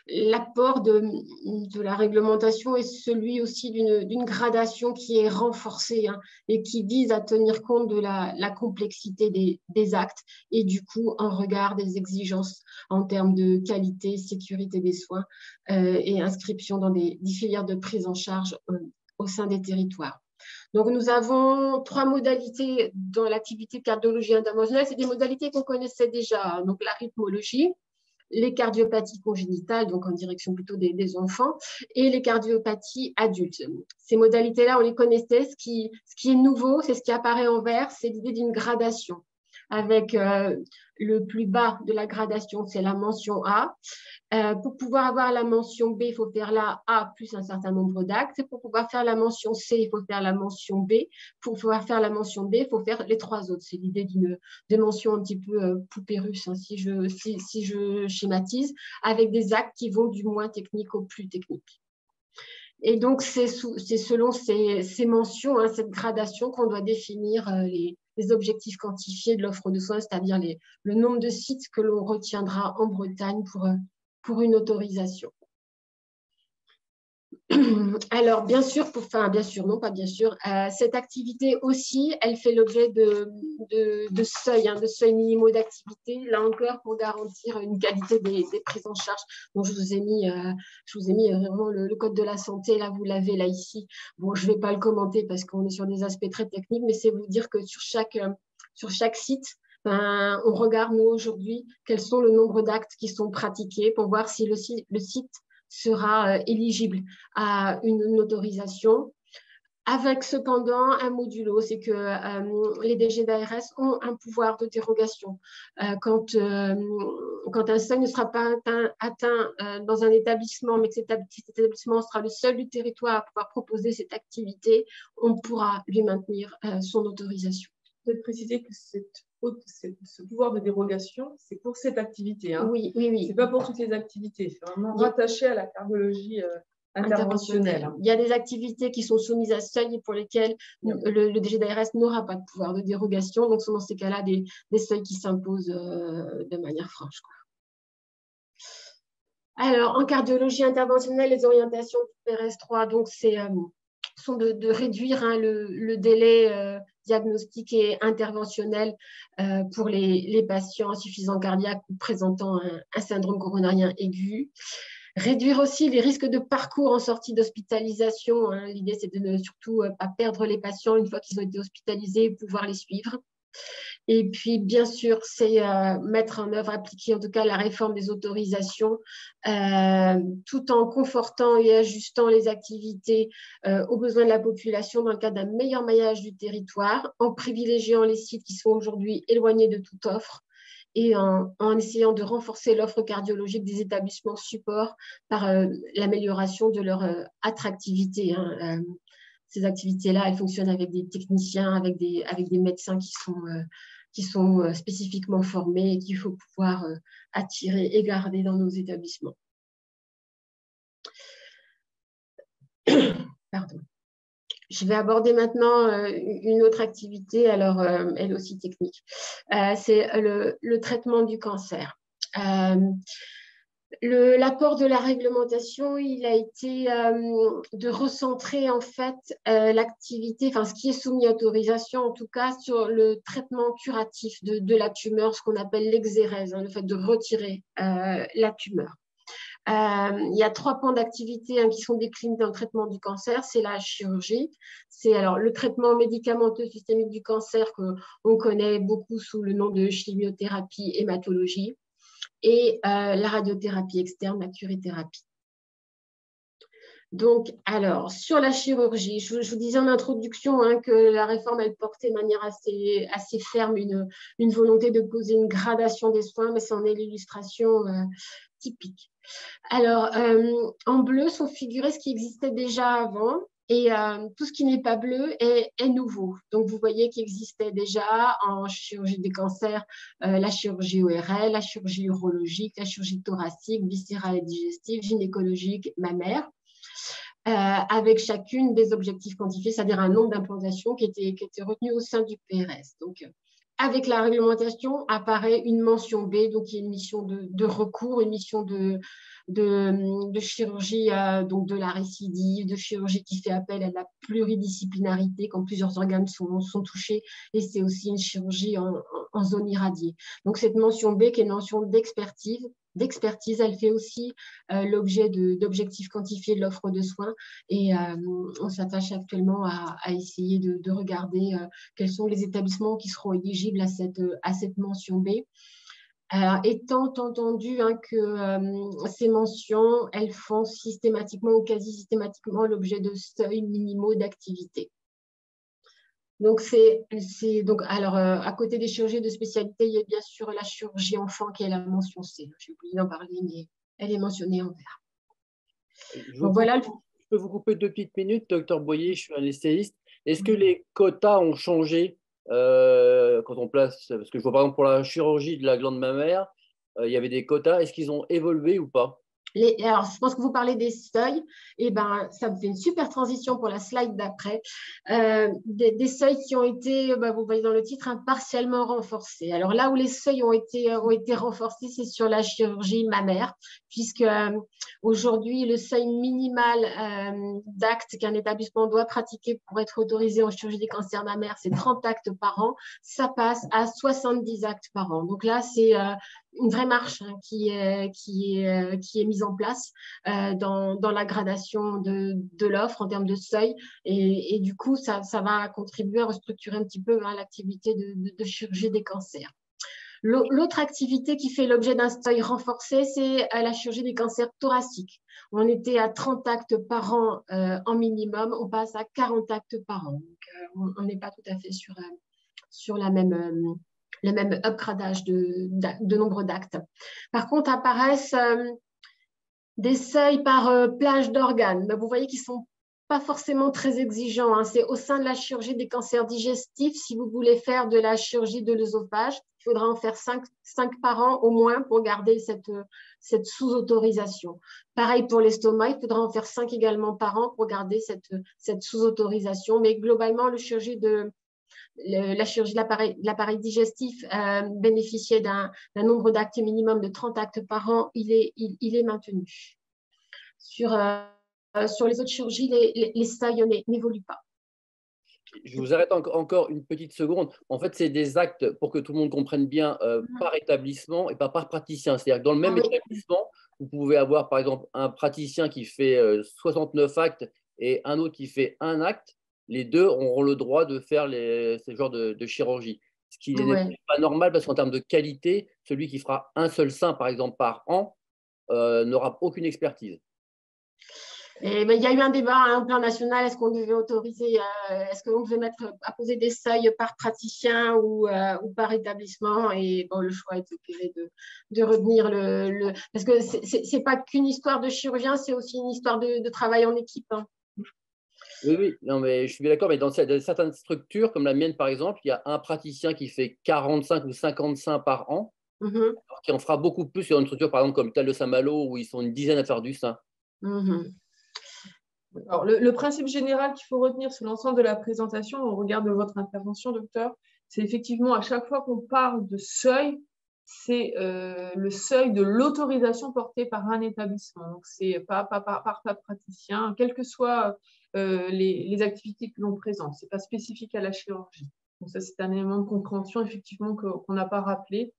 L'apport de la réglementation est celui aussi d'une gradation qui est renforcée et qui vise à tenir compte de la complexité des actes et du coup en regard des exigences en termes de qualité, sécurité des soins et inscription dans des filières de prise en charge au sein des territoires. Donc, nous avons 3 modalités dans l'activité de cardiologie interventionnelle. C'est des modalités qu'on connaissait déjà, donc la rythmologie, les cardiopathies congénitales, donc en direction plutôt des enfants, et les cardiopathies adultes. Ces modalités-là, on les connaissait. Ce qui est nouveau, c'est ce qui apparaît en vert, c'est l'idée d'une gradation. Avec le plus bas de la gradation, c'est la mention A. Pour pouvoir avoir la mention B, il faut faire la A plus un certain nombre d'actes. Pour pouvoir faire la mention C, il faut faire la mention B. Pour pouvoir faire la mention D, il faut faire les 3 autres. C'est l'idée de mention un petit peu poupée russe, si je schématise, avec des actes qui vont du moins technique au plus technique. Et donc, c'est selon ces mentions, cette gradation qu'on doit définir les objectifs quantifiés de l'offre de soins, c'est-à-dire le nombre de sites que l'on retiendra en Bretagne pour une autorisation. Alors, bien sûr, cette activité aussi, elle fait l'objet de seuils minimaux d'activité, là encore, pour garantir une qualité des prises en charge. Donc, je vous ai mis vraiment le code de la santé, là, vous l'avez là ici. Bon, je ne vais pas le commenter parce qu'on est sur des aspects très techniques, mais c'est vous dire que sur chaque site, on regarde, nous, aujourd'hui, quels sont le nombre d'actes qui sont pratiqués pour voir si le site sera éligible à une autorisation, avec cependant un modulo, c'est que les DG d'ARS ont un pouvoir de dérogation. Quand un seuil ne sera pas atteint dans un établissement, mais que cet établissement sera le seul du territoire à pouvoir proposer cette activité, on pourra lui maintenir son autorisation. Vous avez précisé que ce pouvoir de dérogation, c'est pour cette activité. Oui. Ce n'est pas pour toutes les activités. C'est vraiment rattaché à la cardiologie interventionnelle. Il y a des activités qui sont soumises à seuil et pour lesquelles le DG d'ARS n'aura pas de pouvoir de dérogation. Donc, sont dans ces cas-là des seuils qui s'imposent de manière franche. Alors, en cardiologie interventionnelle, les orientations du PRS3, donc, sont de réduire le délai diagnostique et interventionnelle pour les patients insuffisants cardiaques ou présentant un syndrome coronarien aigu. Réduire aussi les risques de parcours en sortie d'hospitalisation. L'idée, c'est de ne surtout pas perdre les patients une fois qu'ils ont été hospitalisés, pouvoir les suivre. Et puis, bien sûr, c'est mettre en œuvre, appliquer en tout cas la réforme des autorisations, tout en confortant et ajustant les activités aux besoins de la population dans le cadre d'un meilleur maillage du territoire, en privilégiant les sites qui sont aujourd'hui éloignés de toute offre et en essayant de renforcer l'offre cardiologique des établissements supports par l'amélioration de leur attractivité. Ces activités-là, elles fonctionnent avec des techniciens, avec des médecins qui sont spécifiquement formés et qu'il faut pouvoir attirer et garder dans nos établissements. Pardon. Je vais aborder maintenant une autre activité, alors elle aussi technique. C'est le traitement du cancer. L'apport de la réglementation, il a été de recentrer en fait l'activité, enfin ce qui est soumis à autorisation en tout cas, sur le traitement curatif de la tumeur, ce qu'on appelle l'exérèse, le fait de retirer la tumeur. Il y a 3 points d'activité qui sont déclinés dans le traitement du cancer. C'est la chirurgie, c'est alors le traitement médicamenteux systémique du cancer qu'on connaît beaucoup sous le nom de chimiothérapie, hématologie, et la radiothérapie externe, la curithérapie. Donc, alors, sur la chirurgie, je vous disais en introduction que la réforme, elle portait de manière assez ferme une volonté de poser une gradation des soins, mais c'en est l'illustration typique. Alors, en bleu sont figurés ce qui existait déjà avant et tout ce qui n'est pas bleu est nouveau. Donc, vous voyez qu'il existait déjà en chirurgie des cancers la chirurgie ORL, la chirurgie urologique, la chirurgie thoracique, viscérale et digestive, gynécologique, mammaire, avec chacune des objectifs quantifiés, c'est-à-dire un nombre d'implantations qui était retenu au sein du PRS. Donc, avec la réglementation apparaît une mention B, donc qui est une mission de recours, une mission de chirurgie, donc de la récidive, de chirurgie qui fait appel à la pluridisciplinarité quand plusieurs organes sont touchés, et c'est aussi une chirurgie en zone irradiée. Donc cette mention B qui est une mention d'expertise, elle fait aussi l'objet d'objectifs quantifiés de l'offre de soins et on s'attache actuellement à essayer de regarder quels sont les établissements qui seront éligibles à cette mention B. Étant entendu que ces mentions, elles font systématiquement ou quasi systématiquement l'objet de seuils minimaux d'activité. Donc, alors, à côté des chirurgies de spécialité, il y a bien sûr la chirurgie enfant qui est la mention C. J'ai oublié d'en parler, mais elle est mentionnée en vert. Donc, voilà. Je peux vous couper 2 petites minutes, docteur Boyer, je suis anesthésiste. Est-ce que les quotas ont changé quand on place, parce que je vois par exemple pour la chirurgie de la glande mammaire, il y avait des quotas, est-ce qu'ils ont évolué ou pas? Alors, je pense que vous parlez des seuils, et ben, ça me fait une super transition pour la slide d'après. Des seuils qui ont été, vous voyez dans le titre, partiellement renforcés. Alors là où les seuils ont été renforcés, c'est sur la chirurgie mammaire, puisque aujourd'hui, le seuil minimal d'actes qu'un établissement doit pratiquer pour être autorisé en chirurgie des cancers mammaires, c'est 30 actes par an. Ça passe à 70 actes par an. Donc là, c'est une vraie marche qui est mise en place dans la gradation de l'offre en termes de seuil et du coup ça va contribuer à restructurer un petit peu l'activité de chirurgie des cancers. L'autre activité qui fait l'objet d'un seuil renforcé, c'est la chirurgie des cancers thoraciques. On était à 30 actes par an en minimum, on passe à 40 actes par an. Donc, on n'est pas tout à fait sur le même upgradage de nombre d'actes. Par contre, apparaissent des seuils par plage d'organes. Vous voyez qu'ils ne sont pas forcément très exigeants. C'est au sein de la chirurgie des cancers digestifs. Si vous voulez faire de la chirurgie de l'œsophage, il faudra en faire 5 par an au moins pour garder cette sous-autorisation. Pareil pour l'estomac, il faudra en faire 5 également par an pour garder cette sous-autorisation. Mais globalement, la chirurgie de l'appareil digestif bénéficiait d'un nombre d'actes minimum de 30 actes par an, il est maintenu. Sur les autres chirurgies, les seuils n'évoluent pas. Je vous arrête encore une petite seconde. En fait, c'est des actes, pour que tout le monde comprenne bien, par établissement et pas par praticien. C'est-à-dire que dans le même établissement, vous pouvez avoir, par exemple, un praticien qui fait 69 actes et un autre qui fait un acte. Les deux auront le droit de faire ce genre de chirurgie. Ce qui n'est pas normal parce qu'en termes de qualité, celui qui fera un seul sein, par exemple, par an, n'aura aucune expertise. Et ben, il y a eu un débat au plan national, est-ce qu'on devait autoriser, est-ce qu'on devait à poser des seuils par praticien ou par établissement, et bon, le choix a été fait de retenir parce que c'est pas qu'une histoire de chirurgien, c'est aussi une histoire de travail en équipe. Hein. Oui, non, mais je suis d'accord, mais dans certaines structures, comme la mienne par exemple, il y a un praticien qui fait 45 ou 50 seins par an, qui en fera beaucoup plus sur une structure par exemple comme l'hôpital de Saint-Malo où ils sont une dizaine à faire du sein. Alors, le principe général qu'il faut retenir sur l'ensemble de la présentation, au regard de votre intervention, docteur, c'est effectivement à chaque fois qu'on parle de seuil, c'est le seuil de l'autorisation portée par un établissement. Donc, c'est pas par praticien, quelles que soient les activités que l'on présente. Ce n'est pas spécifique à la chirurgie. Donc, ça, c'est un élément de compréhension, effectivement, qu'on n'a pas rappelé.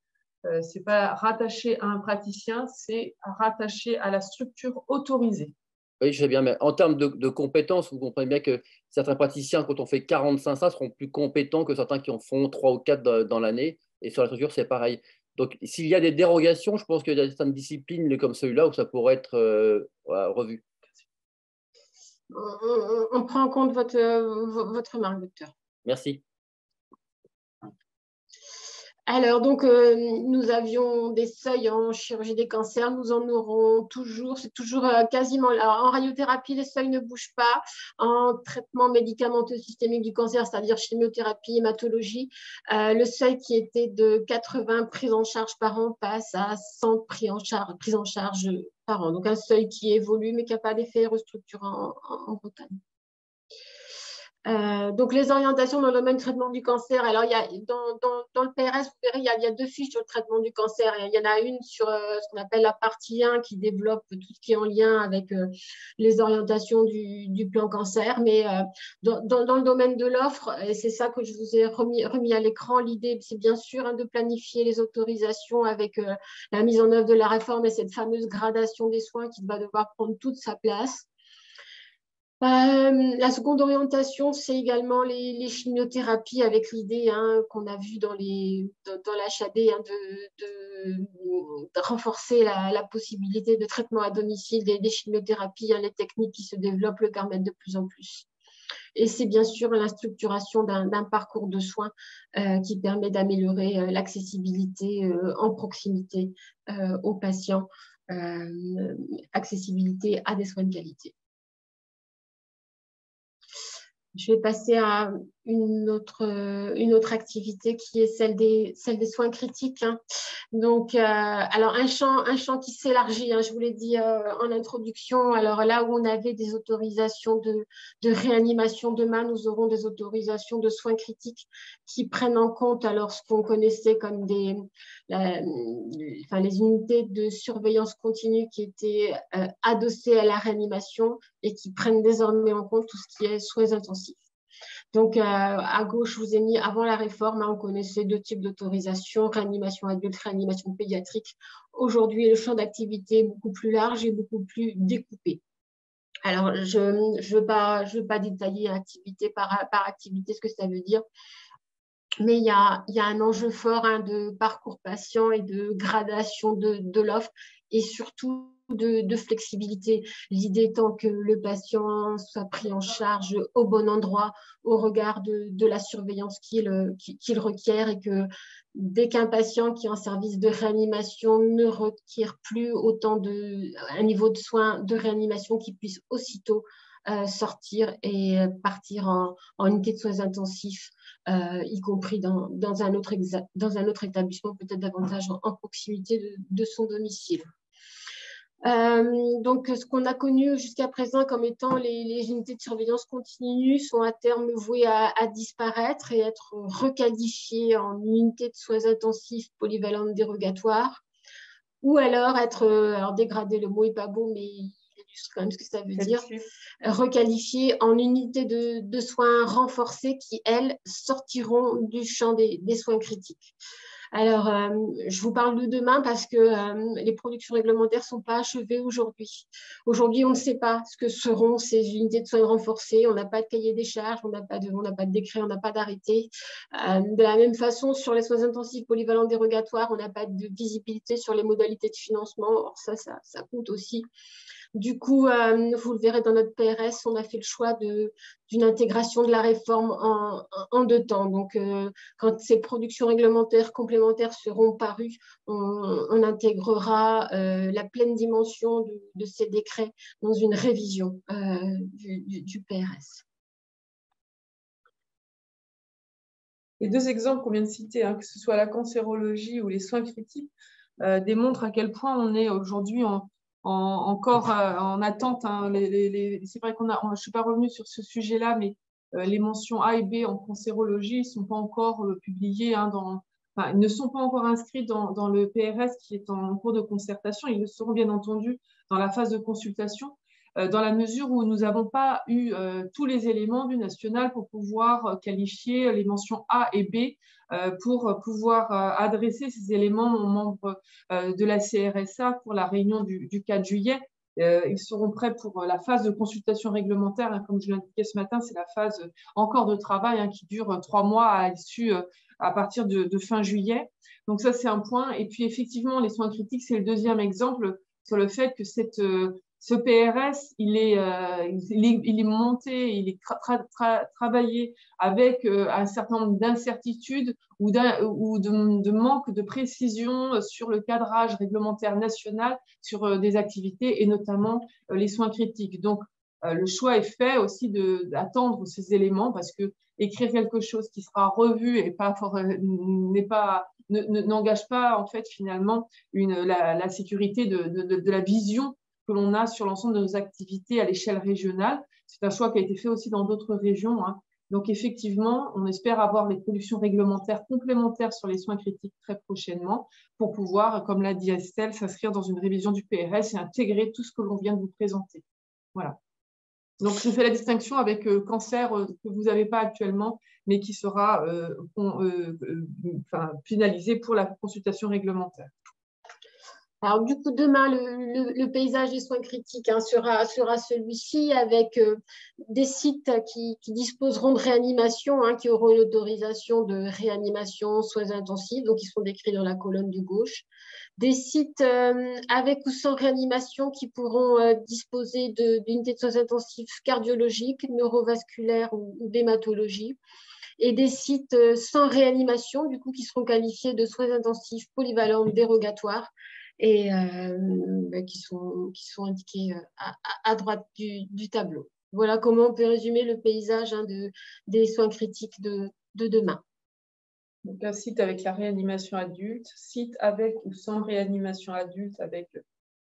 Ce n'est pas rattaché à un praticien, c'est rattaché à la structure autorisée. Oui, je sais bien, mais en termes de compétences, vous comprenez bien que certains praticiens, quand on fait 45 seins, seront plus compétents que certains qui en font 3 ou 4 dans l'année. Et sur la structure, c'est pareil. Donc, s'il y a des dérogations, je pense qu'il y a certaines disciplines comme celui-là où ça pourrait être revu. On prend en compte votre remarque, docteur. Merci. Alors, donc, nous avions des seuils en chirurgie des cancers, nous en aurons toujours, c'est toujours quasiment là. En radiothérapie, les seuils ne bougent pas. En traitement médicamenteux systémique du cancer, c'est-à-dire chimiothérapie, hématologie, le seuil qui était de 80 prises en charge par an passe à 100 prises en charge par an. Donc, un seuil qui évolue, mais qui n'a pas d'effet restructurant en Bretagne. Donc, les orientations dans le domaine du traitement du cancer. Alors, il y a, dans le PRS, vous verrez, il y a 2 fiches sur le traitement du cancer. Il y en a une sur ce qu'on appelle la partie 1 qui développe tout ce qui est en lien avec les orientations du plan cancer. Mais dans le domaine de l'offre, et c'est ça que je vous ai remis à l'écran, l'idée, c'est bien sûr de planifier les autorisations avec la mise en œuvre de la réforme et cette fameuse gradation des soins qui va devoir prendre toute sa place. La seconde orientation, c'est également les chimiothérapies avec l'idée qu'on a vu dans l'HAD de renforcer la possibilité de traitement à domicile des chimiothérapies. Les techniques qui se développent le permettent de plus en plus. Et c'est bien sûr la structuration d'un parcours de soins qui permet d'améliorer l'accessibilité en proximité aux patients, accessibilité à des soins de qualité. Je vais passer à une autre activité qui est celle des soins critiques. Donc, alors un champ qui s'élargit, je vous l'ai dit en introduction. Alors là où on avait des autorisations de réanimation, demain nous aurons des autorisations de soins critiques qui prennent en compte alors ce qu'on connaissait comme les unités de surveillance continue qui étaient adossées à la réanimation et qui prennent désormais en compte tout ce qui est soins intensifs. Donc, à gauche, je vous ai mis avant la réforme, on connaissait 2 types d'autorisation, réanimation adulte, réanimation pédiatrique. Aujourd'hui, le champ d'activité est beaucoup plus large et beaucoup plus découpé. Alors, je ne veux pas détailler activité par activité ce que ça veut dire, mais il y a un enjeu fort de parcours patient et de gradation de l'offre et surtout de flexibilité. L'idée étant que le patient soit pris en charge au bon endroit au regard de la surveillance qu'il requiert et que dès qu'un patient qui est en service de réanimation ne requiert plus autant un niveau de soins de réanimation qu'il puisse aussitôt sortir et partir en unité de soins intensifs, y compris dans un autre établissement, peut-être davantage en proximité de son domicile. Donc, ce qu'on a connu jusqu'à présent comme étant les unités de surveillance continue sont à terme vouées à disparaître et être requalifiées en unités de soins intensifs polyvalentes dérogatoires ou alors être, alors dégradé, le mot n'est pas beau, mais il est illustre quand même ce que ça veut dire, requalifiées en unités de soins renforcées qui, elles, sortiront du champ des soins critiques. Alors, je vous parle de demain parce que les productions réglementaires ne sont pas achevées aujourd'hui. Aujourd'hui, on ne sait pas ce que seront ces unités de soins renforcées. On n'a pas de cahier des charges, on n'a pas de décret, on n'a pas d'arrêté. De la même façon, sur les soins intensifs polyvalents dérogatoires, on n'a pas de visibilité sur les modalités de financement. Or, ça compte aussi. Du coup, vous le verrez dans notre PRS, on a fait le choix d'une intégration de la réforme en 2 temps. Donc, quand ces productions réglementaires complémentaires seront parues, on intégrera la pleine dimension de ces décrets dans une révision du PRS. Les 2 exemples qu'on vient de citer, que ce soit la cancérologie ou les soins critiques, démontrent à quel point on est aujourd'hui encore en attente. C'est vrai je ne suis pas revenue sur ce sujet-là, mais les mentions A et B en cancérologie ne sont pas encore publiées, ils ne sont pas encore inscrits dans le PRS qui est en cours de concertation. Ils le seront bien entendu dans la phase de consultation, dans la mesure où nous n'avons pas eu tous les éléments du national pour pouvoir qualifier les mentions A et B, pour pouvoir adresser ces éléments aux membres de la CRSA pour la réunion du 4 juillet. Ils seront prêts pour la phase de consultation réglementaire. Comme je l'indiquais ce matin, c'est la phase encore de travail qui dure 3 mois à l'issue, à partir de fin juillet. Donc ça, c'est un point. Et puis effectivement, les soins critiques, c'est le 2e exemple sur le fait que ce PRS, il est monté, il est travaillé avec un certain nombre d'incertitudes ou de manque de précision sur le cadrage réglementaire national sur des activités et notamment les soins critiques. Donc, le choix est fait aussi d'attendre ces éléments parce que écrire quelque chose qui sera revu et n'engage pas en fait finalement la sécurité de la vision que l'on a sur l'ensemble de nos activités à l'échelle régionale. C'est un choix qui a été fait aussi dans d'autres régions. Donc, effectivement, on espère avoir les productions réglementaires complémentaires sur les soins critiques très prochainement pour pouvoir, comme l'a dit Estelle, s'inscrire dans une révision du PRS et intégrer tout ce que l'on vient de vous présenter. Voilà. Donc, je fais la distinction avec cancer que vous n'avez pas actuellement, mais qui sera finalisé pour la consultation réglementaire. Alors, du coup, demain, le paysage des soins critiques sera celui-ci avec des sites qui disposeront de réanimation, qui auront l'autorisation de réanimation, soins intensifs, donc ils sont décrits dans la colonne de gauche. Des sites avec ou sans réanimation qui pourront disposer d'unités de soins intensifs cardiologiques, neurovasculaires ou d'hématologie. Et des sites sans réanimation, du coup, qui seront qualifiés de soins intensifs polyvalents dérogatoires, et qui sont indiqués à droite du tableau. Voilà comment on peut résumer le paysage des soins critiques de demain. Donc, un site avec la réanimation adulte, site avec ou sans réanimation adulte avec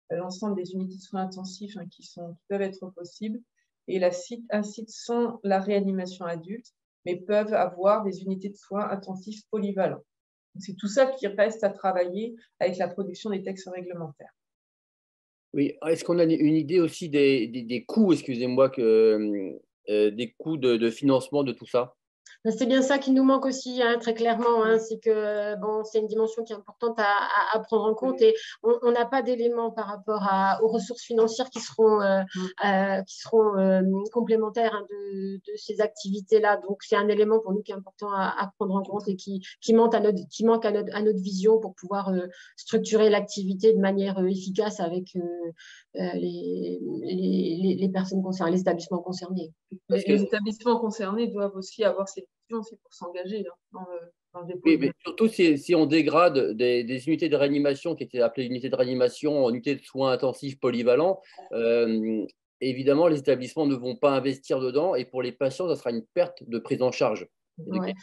l'ensemble des unités de soins intensifs qui peuvent être possibles, et un site sans la réanimation adulte, mais peuvent avoir des unités de soins intensifs polyvalents. C'est tout ça qui reste à travailler avec la production des textes réglementaires. Oui, est-ce qu'on a une idée aussi des coûts, excusez-moi, des coûts de financement de tout ça? C'est bien ça qui nous manque aussi, très clairement. C'est que c'est une dimension qui est importante à prendre en compte, et on n'a pas d'éléments par rapport aux ressources financières qui seront complémentaires de ces activités-là. Donc, c'est un élément pour nous qui est important à prendre en compte et qui manque à notre vision pour pouvoir structurer l'activité de manière efficace avec les personnes concernées, les établissements concernés. Les établissements concernés doivent aussi avoir ces visions pour s'engager dans le dépôt. Oui, mais surtout si on dégrade des unités de réanimation qui étaient appelées unités de réanimation en unités de soins intensifs polyvalents, évidemment, les établissements ne vont pas investir dedans, et pour les patients, ça sera une perte de prise en charge. Ouais.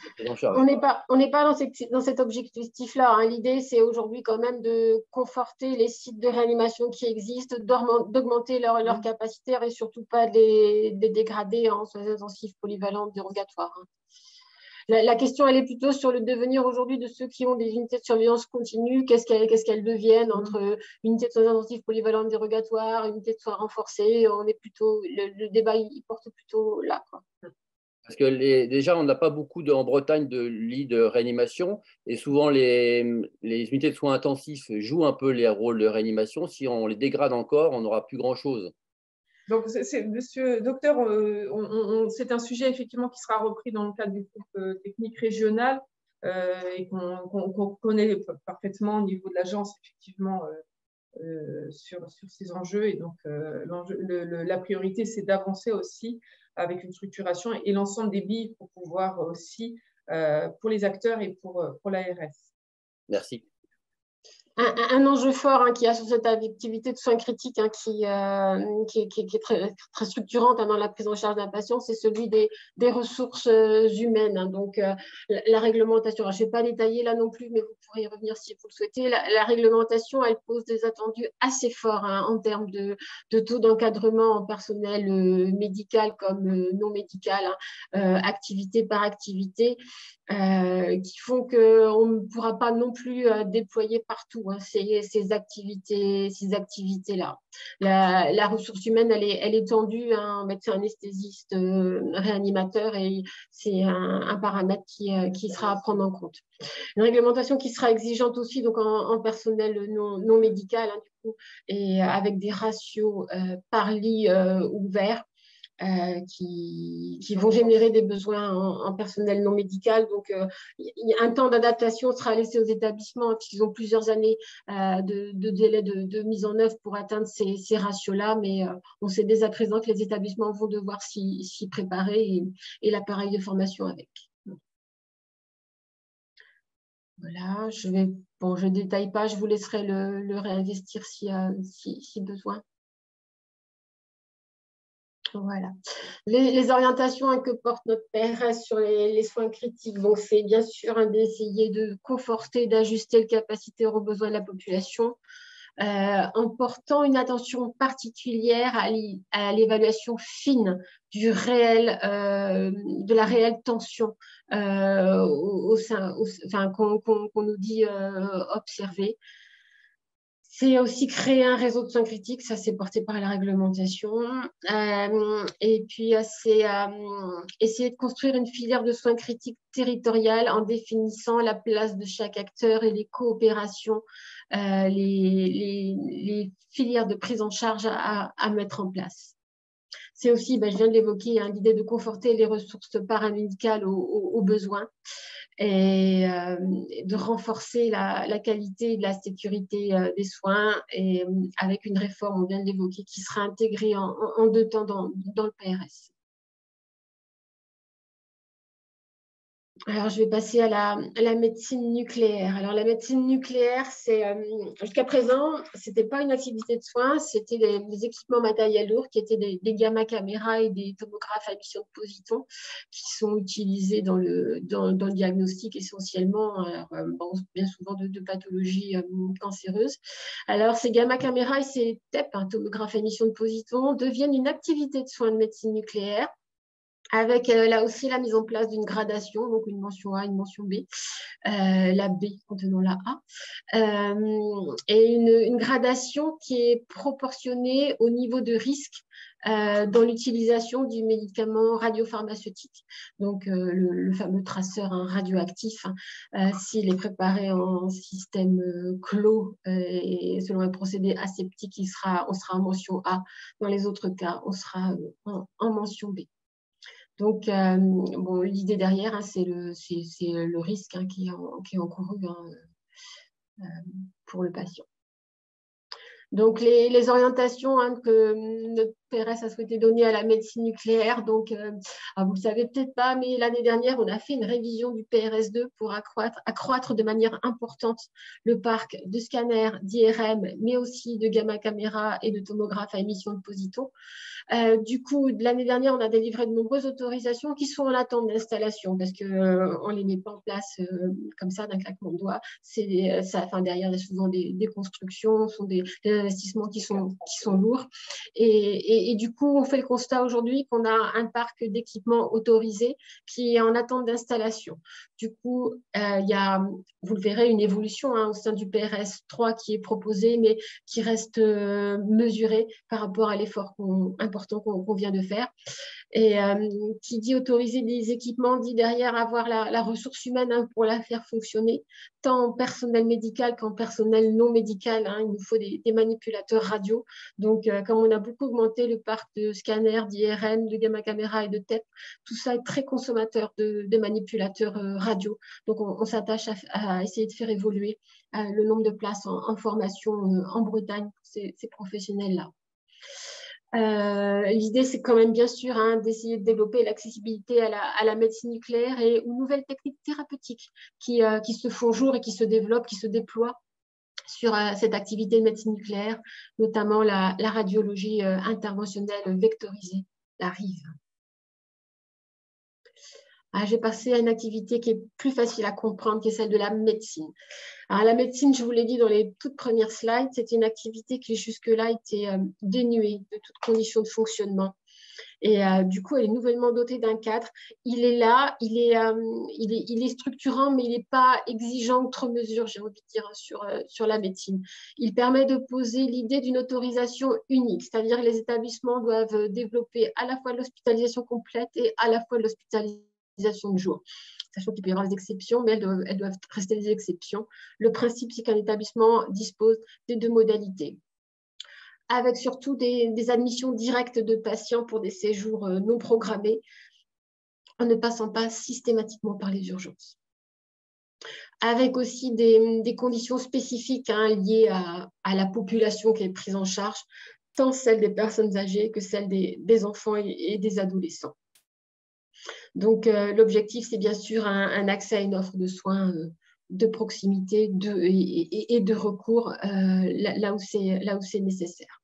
On n'est pas dans cet objectif-là. L'idée, c'est aujourd'hui quand même de conforter les sites de réanimation qui existent, d'augmenter leur capacité et surtout pas de les dégrader en soins intensifs polyvalents dérogatoires. La question, elle est plutôt sur le devenir aujourd'hui de ceux qui ont des unités de surveillance continue. Qu'est-ce qu'elles deviennent entre unité de soins intensifs polyvalente dérogatoire, unité de soins renforcée. On est plutôt, le débat, il porte plutôt là, quoi. Parce que déjà, on n'a pas beaucoup en Bretagne de lits de réanimation et souvent les unités de soins intensifs jouent un peu les rôles de réanimation. Si on les dégrade encore, on n'aura plus grand-chose. Donc, monsieur docteur, c'est un sujet effectivement qui sera repris dans le cadre du groupe technique régional et qu'on connaît parfaitement au niveau de l'agence, effectivement, sur ces enjeux. Et donc, la priorité, c'est d'avancer aussi avec une structuration et l'ensemble des billes pour pouvoir aussi, pour les acteurs et pour l'ARS. Merci. Un enjeu fort qui a sur cette activité de soins critiques qui est très, très structurante dans la prise en charge d'un patient, c'est celui des ressources humaines. Donc, la réglementation, je ne vais pas détailler là non plus, mais vous pourrez y revenir si vous le souhaitez. La réglementation, elle pose des attendus assez forts en termes de taux d'encadrement en personnel médical comme non médical, activité par activité. Qui font qu'on ne pourra pas non plus déployer partout ces activités-là. La ressource humaine, elle est tendue à un médecin anesthésiste réanimateur et c'est un paramètre qui sera à prendre en compte. Une réglementation qui sera exigeante aussi donc en personnel non médical, du coup, et avec des ratios par lit ouvert. Qui vont générer des besoins en personnel non médical. Donc, un temps d'adaptation sera laissé aux établissements puisqu'ils ont plusieurs années de délai de mise en œuvre pour atteindre ces ratios-là. Mais on sait dès à présent que les établissements vont devoir s'y préparer et l'appareil de formation avec. Voilà, je ne détaille pas, je vous laisserai le réinvestir si besoin. Voilà. Les orientations que porte notre PRS sur les soins critiques, c'est bien sûr d'essayer de conforter, d'ajuster les capacités aux besoins de la population, en portant une attention particulière à l'évaluation fine du réel, de la réelle tension qu'on nous dit observer. C'est aussi créer un réseau de soins critiques, ça c'est porté par la réglementation. Et puis c'est essayer de construire une filière de soins critiques territoriale en définissant la place de chaque acteur et les coopérations, les filières de prise en charge à mettre en place. C'est aussi, je viens de l'évoquer, l'idée de conforter les ressources paramédicales aux besoins et de renforcer la qualité et la sécurité des soins et avec une réforme, on vient de l'évoquer, qui sera intégrée en 2 temps dans le PRS. Alors, je vais passer à la médecine nucléaire. Alors, la médecine nucléaire, jusqu'à présent, ce n'était pas une activité de soins, c'était des équipements matériels lourds qui étaient des gamma caméras et des tomographes à émission de positons qui sont utilisés dans le diagnostic essentiellement, bien souvent de pathologies cancéreuses. Alors, ces gamma caméras et ces TEP, tomographes à émission de positons, deviennent une activité de soins de médecine nucléaire, avec là aussi la mise en place d'une gradation, donc une mention A, une mention B, la B contenant la A, et une gradation qui est proportionnée au niveau de risque dans l'utilisation du médicament radiopharmaceutique, donc le fameux traceur radioactif, s'il est préparé en système clos et selon un procédé aseptique, on sera en mention A, dans les autres cas, on sera en mention B. Donc, l'idée derrière, c'est le risque qui est encouru pour le patient. Donc, les orientations que notre PRS a souhaité donner à la médecine nucléaire, donc, vous ne le savez peut-être pas, mais l'année dernière, on a fait une révision du PRS2 pour accroître de manière importante le parc de scanners, d'IRM, mais aussi de gamma caméra et de tomographes à émission de positons. Du coup, l'année dernière, on a délivré de nombreuses autorisations qui sont en attente d'installation parce qu'on ne les met pas en place comme ça d'un claquement de doigts. Derrière, il y a souvent des constructions, sont des investissements qui sont lourds. Et Et du coup, on fait le constat aujourd'hui qu'on a un parc d'équipements autorisés qui est en attente d'installation. Du coup, il y a, vous le verrez, une évolution au sein du PRS 3 qui est proposé, mais qui reste mesuré par rapport à l'effort important qu'on vient de faire. Et qui dit autoriser des équipements, dit derrière avoir la ressource humaine pour la faire fonctionner, tant en personnel médical qu'en personnel non médical. Il nous faut des manipulateurs radio. Donc, comme on a beaucoup augmenté le parc de scanners, d'IRM, de gamma caméra et de TEP, tout ça est très consommateur de manipulateurs radio. Donc, on s'attache à essayer de faire évoluer le nombre de places en formation en Bretagne pour ces professionnels-là. L'idée, c'est quand même bien sûr d'essayer de développer l'accessibilité à la médecine nucléaire et aux nouvelles techniques thérapeutiques qui se font jour et qui se développent, qui se déploient sur cette activité de médecine nucléaire, notamment la radiologie interventionnelle vectorisée, la RIV. Je vais passer à une activité qui est plus facile à comprendre, qui est celle de la médecine. Alors, la médecine, je vous l'ai dit dans les toutes premières slides, c'est une activité qui jusque-là était dénuée de toute condition de fonctionnement. Et du coup, elle est nouvellement dotée d'un cadre. Il est là, il est structurant, mais il n'est pas exigeant outre mesure, j'ai envie de dire, sur la médecine. Il permet de poser l'idée d'une autorisation unique, c'est-à-dire que les établissements doivent développer à la fois l'hospitalisation complète et à la fois l'hospitalisation de jour. Sachant qu'il peut y avoir des exceptions, mais elles doivent rester des exceptions. Le principe, c'est qu'un établissement dispose des deux modalités, avec surtout des admissions directes de patients pour des séjours non programmés, en ne passant pas systématiquement par les urgences. Avec aussi des conditions spécifiques liées à la population qui est prise en charge, tant celle des personnes âgées que celle des enfants et des adolescents. Donc, l'objectif, c'est bien sûr un accès à une offre de soins de proximité et de recours là où c'est nécessaire.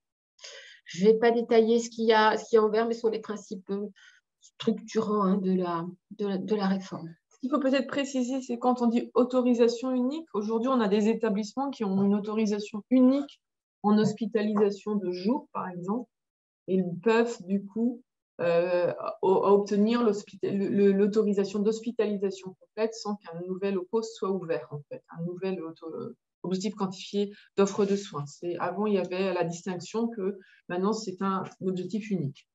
Je ne vais pas détailler ce qu'il y a en vert, mais ce sont les principes structurants de la réforme. Ce qu'il faut peut-être préciser, c'est quand on dit autorisation unique, aujourd'hui, on a des établissements qui ont une autorisation unique en hospitalisation de jour, par exemple, et ils peuvent, du coup, obtenir l'autorisation d'hospitalisation complète sans qu'un nouvel poste soit ouvert, en fait, un nouvel objectif quantifié d'offre de soins. Avant, il y avait la distinction que maintenant, c'est un objectif unique.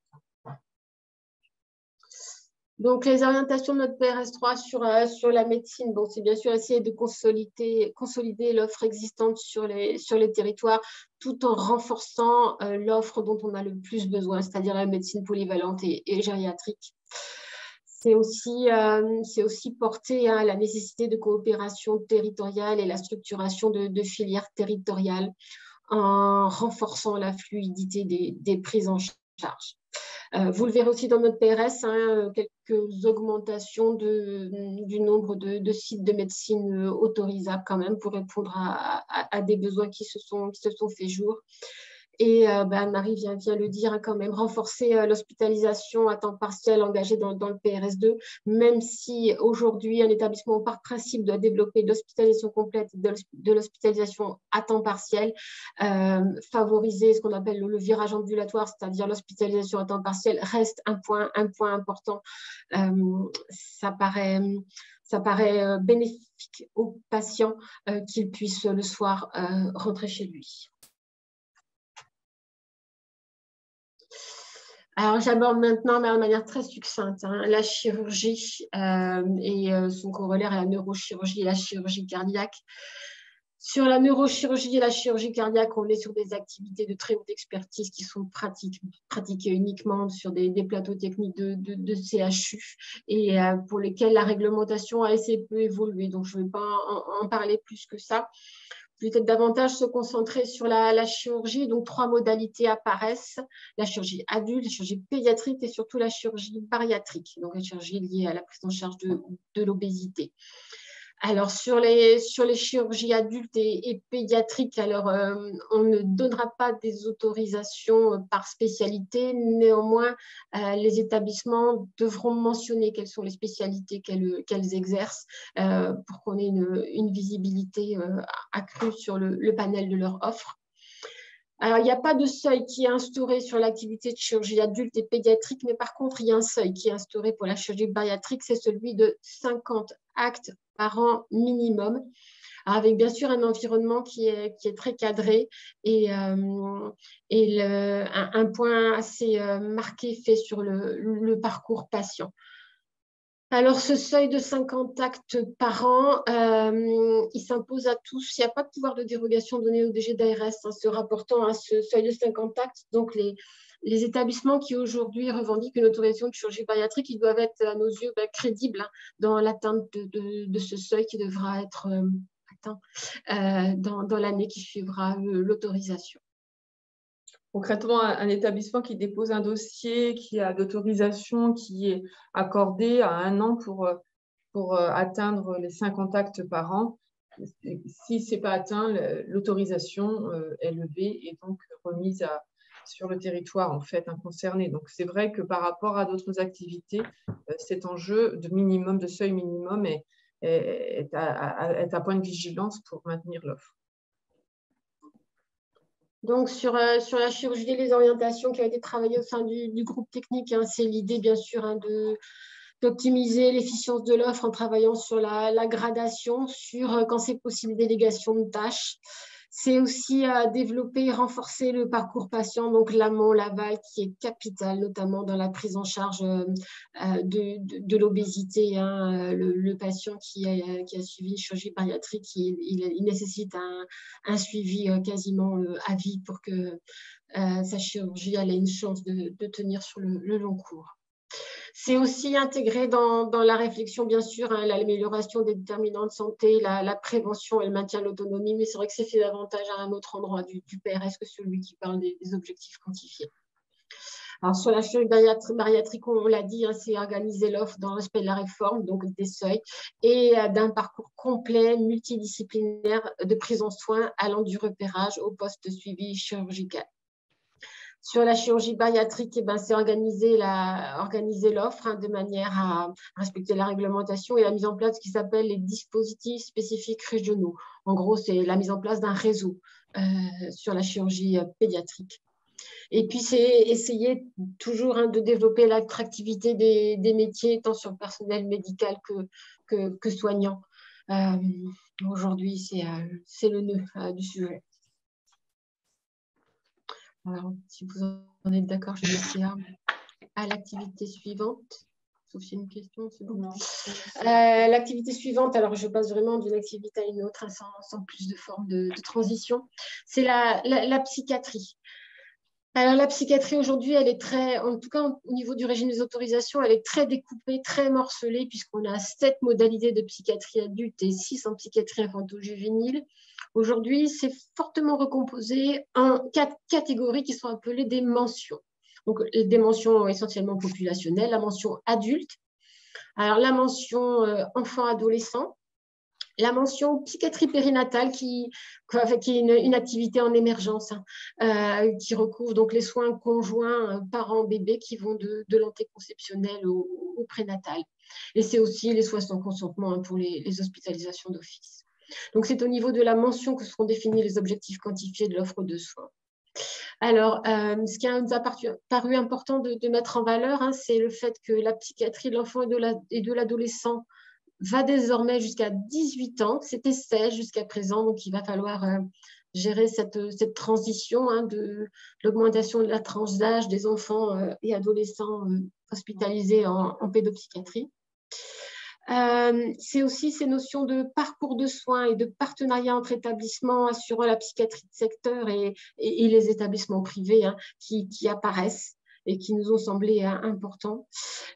Donc, les orientations de notre PRS3 sur la médecine, bon, c'est bien sûr essayer de consolider l'offre existante sur les territoires tout en renforçant l'offre dont on a le plus besoin, c'est-à-dire la médecine polyvalente et gériatrique. C'est aussi porter la nécessité de coopération territoriale et la structuration de filières territoriales en renforçant la fluidité des prises en charge. Vous le verrez aussi dans notre PRS, quelques augmentations du nombre de sites de médecine autorisables quand même pour répondre à des besoins qui se sont fait jour. Et Marie vient le dire quand même, renforcer l'hospitalisation à temps partiel engagée dans le PRS2, même si aujourd'hui un établissement par principe doit développer l'hospitalisation complète de l'hospitalisation à temps partiel, favoriser ce qu'on appelle le virage ambulatoire, c'est-à-dire l'hospitalisation à temps partiel, reste un point important. Ça paraît bénéfique aux patients qu'il puisse le soir rentrer chez lui. Alors, j'aborde maintenant, mais de manière très succincte, la chirurgie et son corollaire est la neurochirurgie et la chirurgie cardiaque. Sur la neurochirurgie et la chirurgie cardiaque, on est sur des activités de très haute expertise qui sont pratiquées uniquement sur des plateaux techniques de CHU et pour lesquels la réglementation a assez peu évolué. Donc, je ne vais pas en parler plus que ça. Peut-être davantage se concentrer sur la chirurgie. Donc, 3 modalités apparaissent. La chirurgie adulte, la chirurgie pédiatrique et surtout la chirurgie bariatrique, donc la chirurgie liée à la prise en charge de l'obésité. Alors, sur les chirurgies adultes et pédiatriques, alors, on ne donnera pas des autorisations par spécialité. Néanmoins, les établissements devront mentionner quelles sont les spécialités qu'elles exercent pour qu'on ait une visibilité accrue sur le panel de leur offre. Alors, il n'y a pas de seuil qui est instauré sur l'activité de chirurgie adulte et pédiatrique, mais par contre, il y a un seuil qui est instauré pour la chirurgie bariatrique, c'est celui de 50 actes par an minimum, avec bien sûr un environnement qui est très cadré et un point assez marqué fait sur le parcours patient. Alors, ce seuil de 50 actes par an, il s'impose à tous. Il n'y a pas de pouvoir de dérogation donné au DG d'ARS se rapportant à ce seuil de 50 actes. Donc, les établissements qui aujourd'hui revendiquent une autorisation de chirurgie bariatrique, ils doivent être, à nos yeux, crédibles dans l'atteinte de ce seuil qui devra être atteint dans l'année qui suivra l'autorisation. Concrètement, un établissement qui dépose un dossier, qui a d'autorisation, qui est accordé à 1 an pour atteindre les 50 actes par an, si ce n'est pas atteint, l'autorisation est levée et donc remise sur le territoire en fait concerné. Donc c'est vrai que par rapport à d'autres activités, cet enjeu de minimum, de seuil minimum est à point de vigilance pour maintenir l'offre. Donc, sur la chirurgie et les orientations qui ont été travaillées au sein du groupe technique, c'est l'idée, bien sûr, d'optimiser l'efficience de l'offre en travaillant sur la gradation, sur, quand c'est possible, délégation de tâches. C'est aussi développer et renforcer le parcours patient, donc l'amont, l'aval, qui est capital, notamment dans la prise en charge de l'obésité. Le patient qui a suivi une chirurgie bariatrique, il nécessite un suivi quasiment à vie pour que sa chirurgie ait une chance de tenir sur le long cours. C'est aussi intégré dans la réflexion, bien sûr, l'amélioration des déterminants de santé, la prévention et le maintien de l'autonomie, mais c'est vrai que c'est fait davantage à un autre endroit du PRS que celui qui parle des objectifs quantifiés. Alors, sur la chirurgie bariatrique, on l'a dit, c'est organiser l'offre dans le respect de la réforme, donc des seuils, et d'un parcours complet, multidisciplinaire de prise en soins allant du repérage au poste de suivi chirurgical. Sur la chirurgie bariatrique, c'est organiser l'offre de manière à respecter la réglementation et la mise en place de ce qui s'appelle les dispositifs spécifiques régionaux. En gros, c'est la mise en place d'un réseau sur la chirurgie pédiatrique. Et puis, c'est essayer toujours de développer l'attractivité des métiers, tant sur le personnel médical que soignant. Aujourd'hui, c'est le nœud du sujet. Alors, si vous en êtes d'accord, je vais passer à l'activité suivante. Sauf s'il y a une question, c'est bon. L'activité suivante, alors je passe vraiment d'une activité à une autre, sans plus de forme de transition. C'est la psychiatrie. Alors, la psychiatrie aujourd'hui, elle est très, en tout cas au niveau du régime des autorisations, elle est très découpée, très morcelée, puisqu'on a 7 modalités de psychiatrie adulte et 6 en psychiatrie infanto-juvénile. Aujourd'hui, c'est fortement recomposé en 4 catégories qui sont appelées des mentions. Donc, des mentions essentiellement populationnelles, la mention adulte, alors la mention enfant-adolescent, la mention psychiatrie périnatale qui est une activité en émergence qui recouvre donc les soins conjoints parents-bébés qui vont de l'antéconceptionnel au prénatal. Et c'est aussi les soins sans consentement pour les hospitalisations d'office. Donc, c'est au niveau de la mention que seront définis les objectifs quantifiés de l'offre de soins. Alors, ce qui nous a paru important de mettre en valeur, c'est le fait que la psychiatrie de l'enfant et de l'adolescent va désormais jusqu'à 18 ans. C'était 16 jusqu'à présent, donc il va falloir gérer cette transition de l'augmentation de la tranche d'âge des enfants et adolescents hospitalisés en pédopsychiatrie. C'est aussi ces notions de parcours de soins et de partenariat entre établissements assurant la psychiatrie de secteur et les établissements privés qui apparaissent et qui nous ont semblé importants.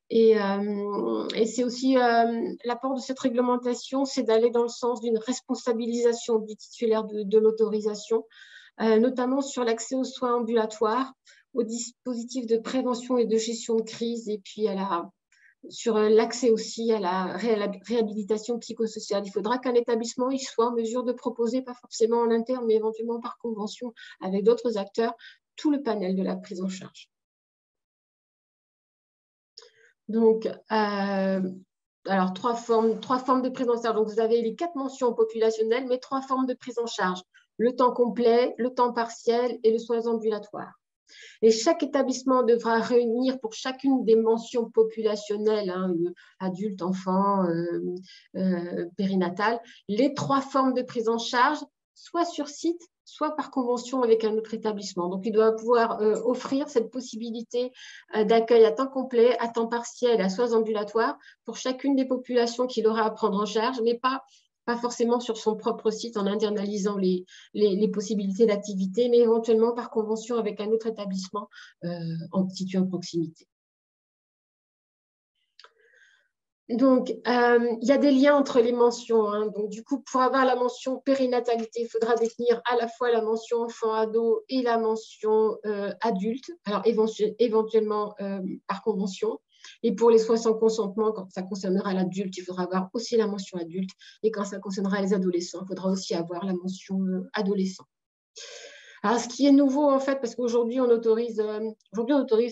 Et c'est aussi l'apport de cette réglementation, c'est d'aller dans le sens d'une responsabilisation du titulaire de l'autorisation, notamment sur l'accès aux soins ambulatoires, aux dispositifs de prévention et de gestion de crise, et puis sur l'accès aussi à la réhabilitation psychosociale. Il faudra qu'un établissement soit en mesure de proposer, pas forcément en interne, mais éventuellement par convention avec d'autres acteurs, tout le panel de la prise en charge. Donc, alors, trois formes de prise en charge. Donc, vous avez les 4 mentions populationnelles, mais 3 formes de prise en charge. le temps complet, le temps partiel et le soins ambulatoires. Et chaque établissement devra réunir pour chacune des mentions populationnelles, hein, adulte, enfant, périnatal, les 3 formes de prise en charge, soit sur site, soit par convention avec un autre établissement. Donc, il doit pouvoir offrir cette possibilité d'accueil à temps complet, à temps partiel, à soins ambulatoires pour chacune des populations qu'il aura à prendre en charge, mais pas forcément sur son propre site en internalisant les possibilités d'activité, mais éventuellement par convention avec un autre établissement situé en proximité. Donc, il y a des liens entre les mentions, hein. Donc, du coup, pour avoir la mention périnatalité, il faudra définir à la fois la mention enfant-ado et la mention adulte, alors éventuellement par convention. Et pour les soins sans consentement, quand ça concernera l'adulte, il faudra avoir aussi la mention adulte. Et quand ça concernera les adolescents, il faudra aussi avoir la mention adolescent. Alors, ce qui est nouveau, en fait, parce qu'aujourd'hui, on autorise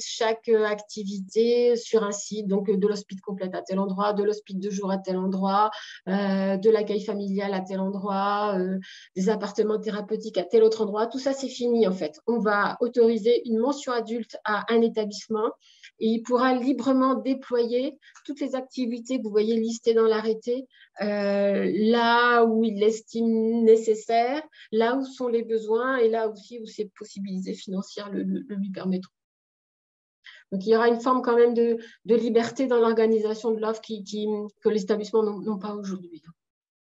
chaque activité sur un site, donc de l'hospice complète à tel endroit, de l'hospice de jour à tel endroit, de l'accueil familial à tel endroit, des appartements thérapeutiques à tel autre endroit. Tout ça, c'est fini, en fait. On va autoriser une mention adulte à un établissement et il pourra librement déployer toutes les activités que vous voyez listées dans l'arrêté, là où il l'estime nécessaire, là où sont les besoins et là aussi où ses possibilités financières le lui permettront. Donc, il y aura une forme quand même de liberté dans l'organisation de l'offre que les établissements n'ont pas aujourd'hui.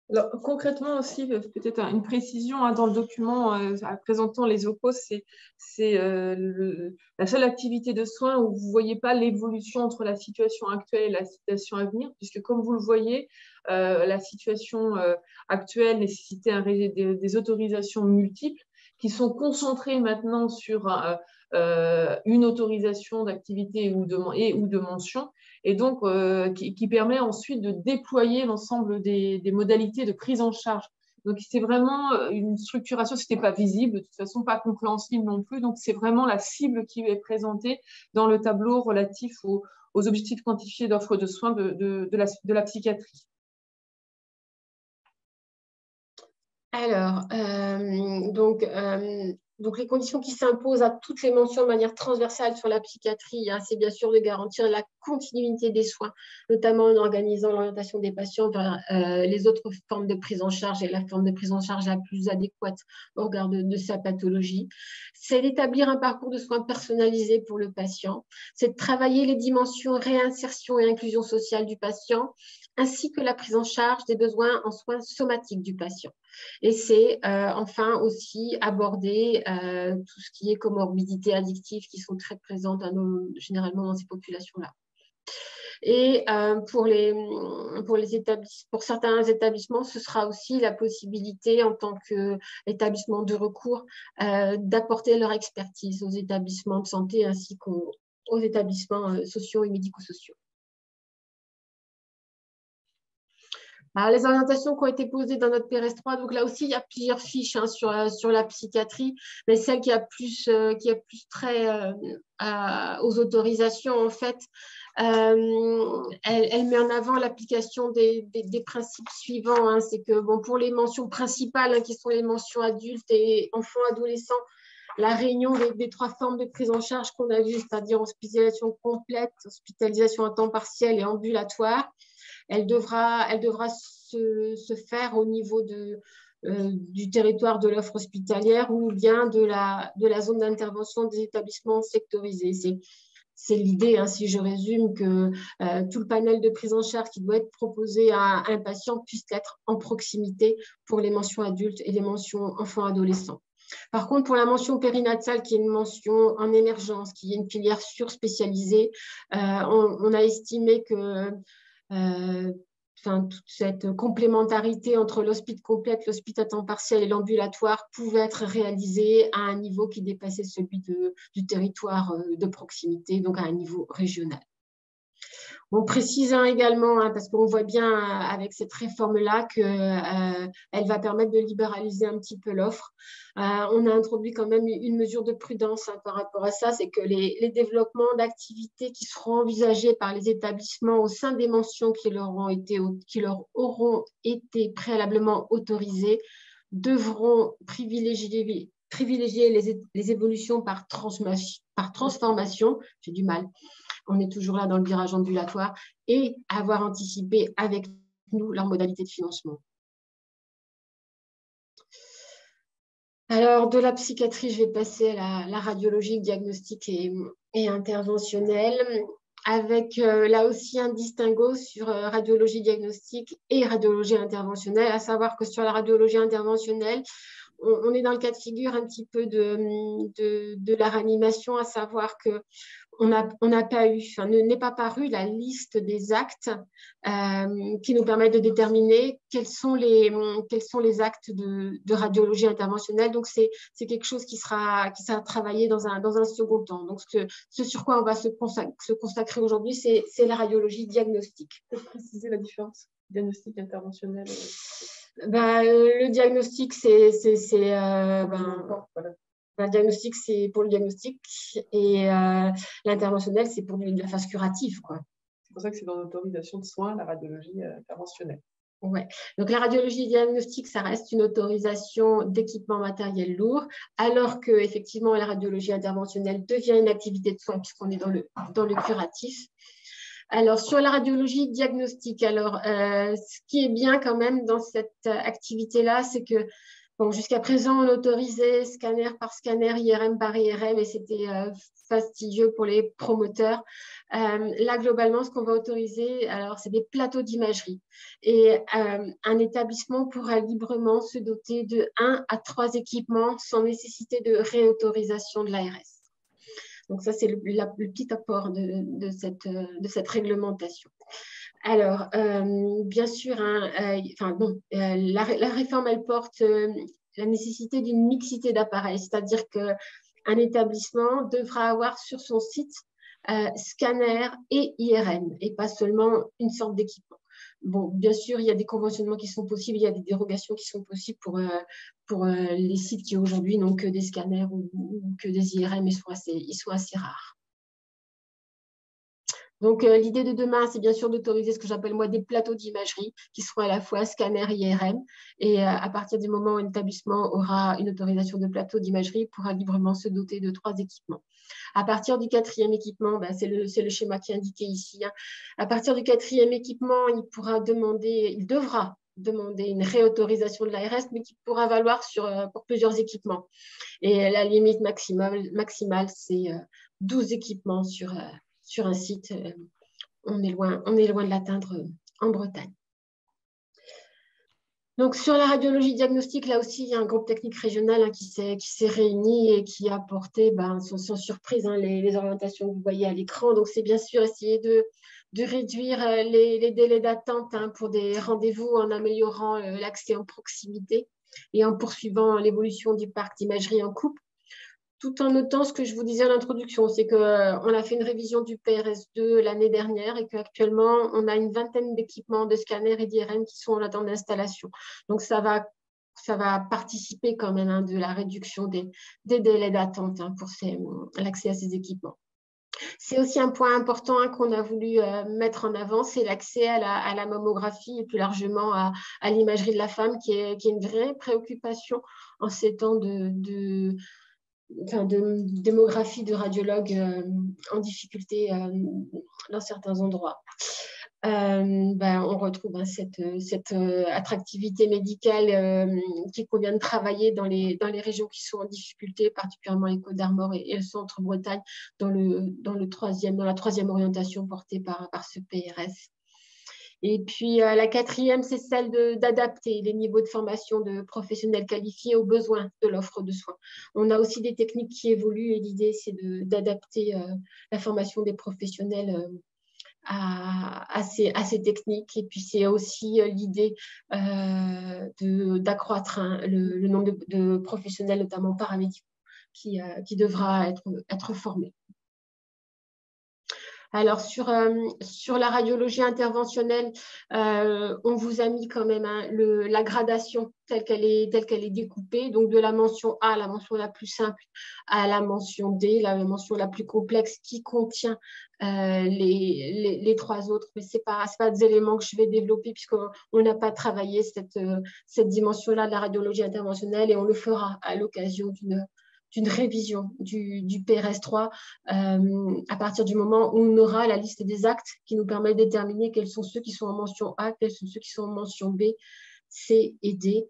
Alors, concrètement aussi, peut-être une précision hein, dans le document présentant les OPOS, c'est la seule activité de soins où vous ne voyez pas l'évolution entre la situation actuelle et la situation à venir, puisque comme vous le voyez, la situation actuelle nécessitait des autorisations multiples qui sont concentrées maintenant sur une autorisation d'activité ou de mention, et donc qui permet ensuite de déployer l'ensemble des modalités de prise en charge. Donc, c'est vraiment une structuration, ce n'était pas visible, de toute façon pas compréhensible non plus, donc c'est vraiment la cible qui est présentée dans le tableau relatif aux objectifs quantifiés d'offre de soins de la psychiatrie. Alors, donc, les conditions qui s'imposent à toutes les mentions de manière transversale sur la psychiatrie, hein, c'est bien sûr de garantir la continuité des soins, notamment en organisant l'orientation des patients vers les autres formes de prise en charge et la forme de prise en charge la plus adéquate au regard de sa pathologie. C'est d'établir un parcours de soins personnalisé pour le patient. C'est de travailler les dimensions réinsertion et inclusion sociale du patient, ainsi que la prise en charge des besoins en soins somatiques du patient. Et c'est enfin aussi aborder tout ce qui est comorbidités addictives qui sont très présentes généralement dans ces populations-là. Et pour certains établissements, ce sera aussi la possibilité en tant qu'établissement de recours d'apporter leur expertise aux établissements de santé ainsi qu'aux établissements sociaux et médico-sociaux. Alors, les orientations qui ont été posées dans notre PRS3, donc là aussi, il y a plusieurs fiches hein, sur la psychiatrie, mais celle qui a plus trait aux autorisations, en fait, elle met en avant l'application des principes suivants. Hein, c'est que bon, pour les mentions principales, hein, qui sont les mentions adultes et enfants, adolescents, la réunion des 3 formes de prise en charge qu'on a vues, c'est-à-dire hospitalisation complète, hospitalisation à temps partiel et ambulatoire, elle devra se faire au niveau du territoire de l'offre hospitalière ou bien de la zone d'intervention des établissements sectorisés. C'est l'idée, hein, si je résume, que tout le panel de prise en charge qui doit être proposé à un patient puisse être en proximité pour les mentions adultes et les mentions enfants-adolescents. Par contre, pour la mention périnatale, qui est une mention en émergence, qui est une filière surspécialisée, on a estimé que toute cette complémentarité entre l'hospice complète, l'hospice à temps partiel et l'ambulatoire pouvait être réalisée à un niveau qui dépassait celui du territoire de proximité, donc à un niveau régional. On précise également, hein, parce qu'on voit bien avec cette réforme-là qu'elle va permettre de libéraliser un petit peu l'offre. On a introduit quand même une mesure de prudence par rapport à ça, c'est que les développements d'activités qui seront envisagés par les établissements au sein des mentions qui leur auront été préalablement autorisées devront privilégier les évolutions par transformation, j'ai du mal, on est toujours là dans le virage ondulatoire, et avoir anticipé avec nous leur modalité de financement. Alors, de la psychiatrie, je vais passer à la radiologie diagnostique et interventionnelle, avec là aussi un distinguo sur radiologie diagnostique et radiologie interventionnelle, à savoir que sur la radiologie interventionnelle, on est dans le cas de figure un petit peu de la réanimation, à savoir que on n'a pas eu, enfin, n'est pas paru la liste des actes qui nous permettent de déterminer quels sont les actes de radiologie interventionnelle. Donc, c'est quelque chose qui sera travaillé dans un second temps. Donc, ce sur quoi on va se consacrer aujourd'hui, c'est la radiologie diagnostique. Peut-être préciser la différence diagnostic interventionnel. Le diagnostic, le diagnostic, c'est pour le diagnostic et l'interventionnel, c'est pour de la phase curative, quoi. C'est pour ça que c'est dans l'autorisation de soins, la radiologie interventionnelle. Ouais. Donc, la radiologie diagnostique, ça reste une autorisation d'équipement matériel lourd, alors que effectivement, la radiologie interventionnelle devient une activité de soins puisqu'on est dans le curatif. Alors, sur la radiologie diagnostique, ce qui est bien quand même dans cette activité-là, c'est que bon, jusqu'à présent, on autorisait scanner par scanner, IRM par IRM, et c'était fastidieux pour les promoteurs. Là, globalement, ce qu'on va autoriser, alors, c'est des plateaux d'imagerie. Et un établissement pourra librement se doter de 1 à 3 équipements sans nécessité de réautorisation de l'ARS. Donc, ça, c'est le petit apport de cette réglementation. Alors, bien sûr, la réforme, elle porte la nécessité d'une mixité d'appareils, c'est-à-dire qu'un établissement devra avoir sur son site scanner et IRM, et pas seulement une sorte d'équipement. Bon, bien sûr, il y a des conventionnements qui sont possibles, il y a des dérogations qui sont possibles pour les sites qui aujourd'hui n'ont que des scanners ou que des IRM, ils sont assez rares. Donc, l'idée de demain, c'est bien sûr d'autoriser ce que j'appelle moi des plateaux d'imagerie qui seront à la fois scanner et IRM. Et à partir du moment où un établissement aura une autorisation de plateau d'imagerie, il pourra librement se doter de 3 équipements. À partir du 4e équipement, c'est le schéma qui est indiqué ici. Hein. À partir du 4e équipement, il devra demander une réautorisation de l'ARS, mais qui pourra valoir pour plusieurs équipements. Et la limite maximale, c'est 12 équipements sur un site. On est loin de l'atteindre en Bretagne. Donc, sur la radiologie diagnostique, là aussi, il y a un groupe technique régional qui s'est réuni et qui a apporté, sans surprise, les orientations que vous voyez à l'écran. Donc, c'est bien sûr essayer de réduire les délais d'attente pour des rendez-vous en améliorant l'accès en proximité et en poursuivant l'évolution du parc d'imagerie en couple. Tout en notant ce que je vous disais en introduction, c'est qu'on a fait une révision du PRS2 l'année dernière et qu'actuellement, on a une vingtaine d'équipements de scanners et d'IRM qui sont en attente d'installation. Donc, ça va participer quand même de la réduction des délais d'attente pour l'accès à ces équipements. C'est aussi un point important qu'on a voulu mettre en avant, c'est l'accès à la mammographie et plus largement à l'imagerie de la femme qui est une vraie préoccupation en ces temps de démographie de radiologues en difficulté dans certains endroits. On retrouve cette attractivité médicale qu'il convient de travailler dans les régions qui sont en difficulté, particulièrement les Côtes d'Armor et le centre-Bretagne, dans la troisième orientation portée par ce PRS. Et puis, la 4e, c'est celle d'adapter les niveaux de formation de professionnels qualifiés aux besoins de l'offre de soins. On a aussi des techniques qui évoluent et l'idée, c'est d'adapter la formation des professionnels à ces techniques. Et puis, c'est aussi l'idée d'accroître le nombre de professionnels, notamment paramédicaux, qui devra être formés. Alors, sur la radiologie interventionnelle, on vous a mis quand même la gradation telle qu'elle est découpée, donc de la mention A, la mention la plus simple, à la mention D, la mention la plus complexe qui contient les trois autres. Mais ce n'est pas des éléments que je vais développer puisqu'on n'a pas travaillé cette dimension-là de la radiologie interventionnelle et on le fera à l'occasion d'une révision du PRS3 à partir du moment où on aura la liste des actes qui nous permet de déterminer quels sont ceux qui sont en mention A, quels sont ceux qui sont en mention B, C et D,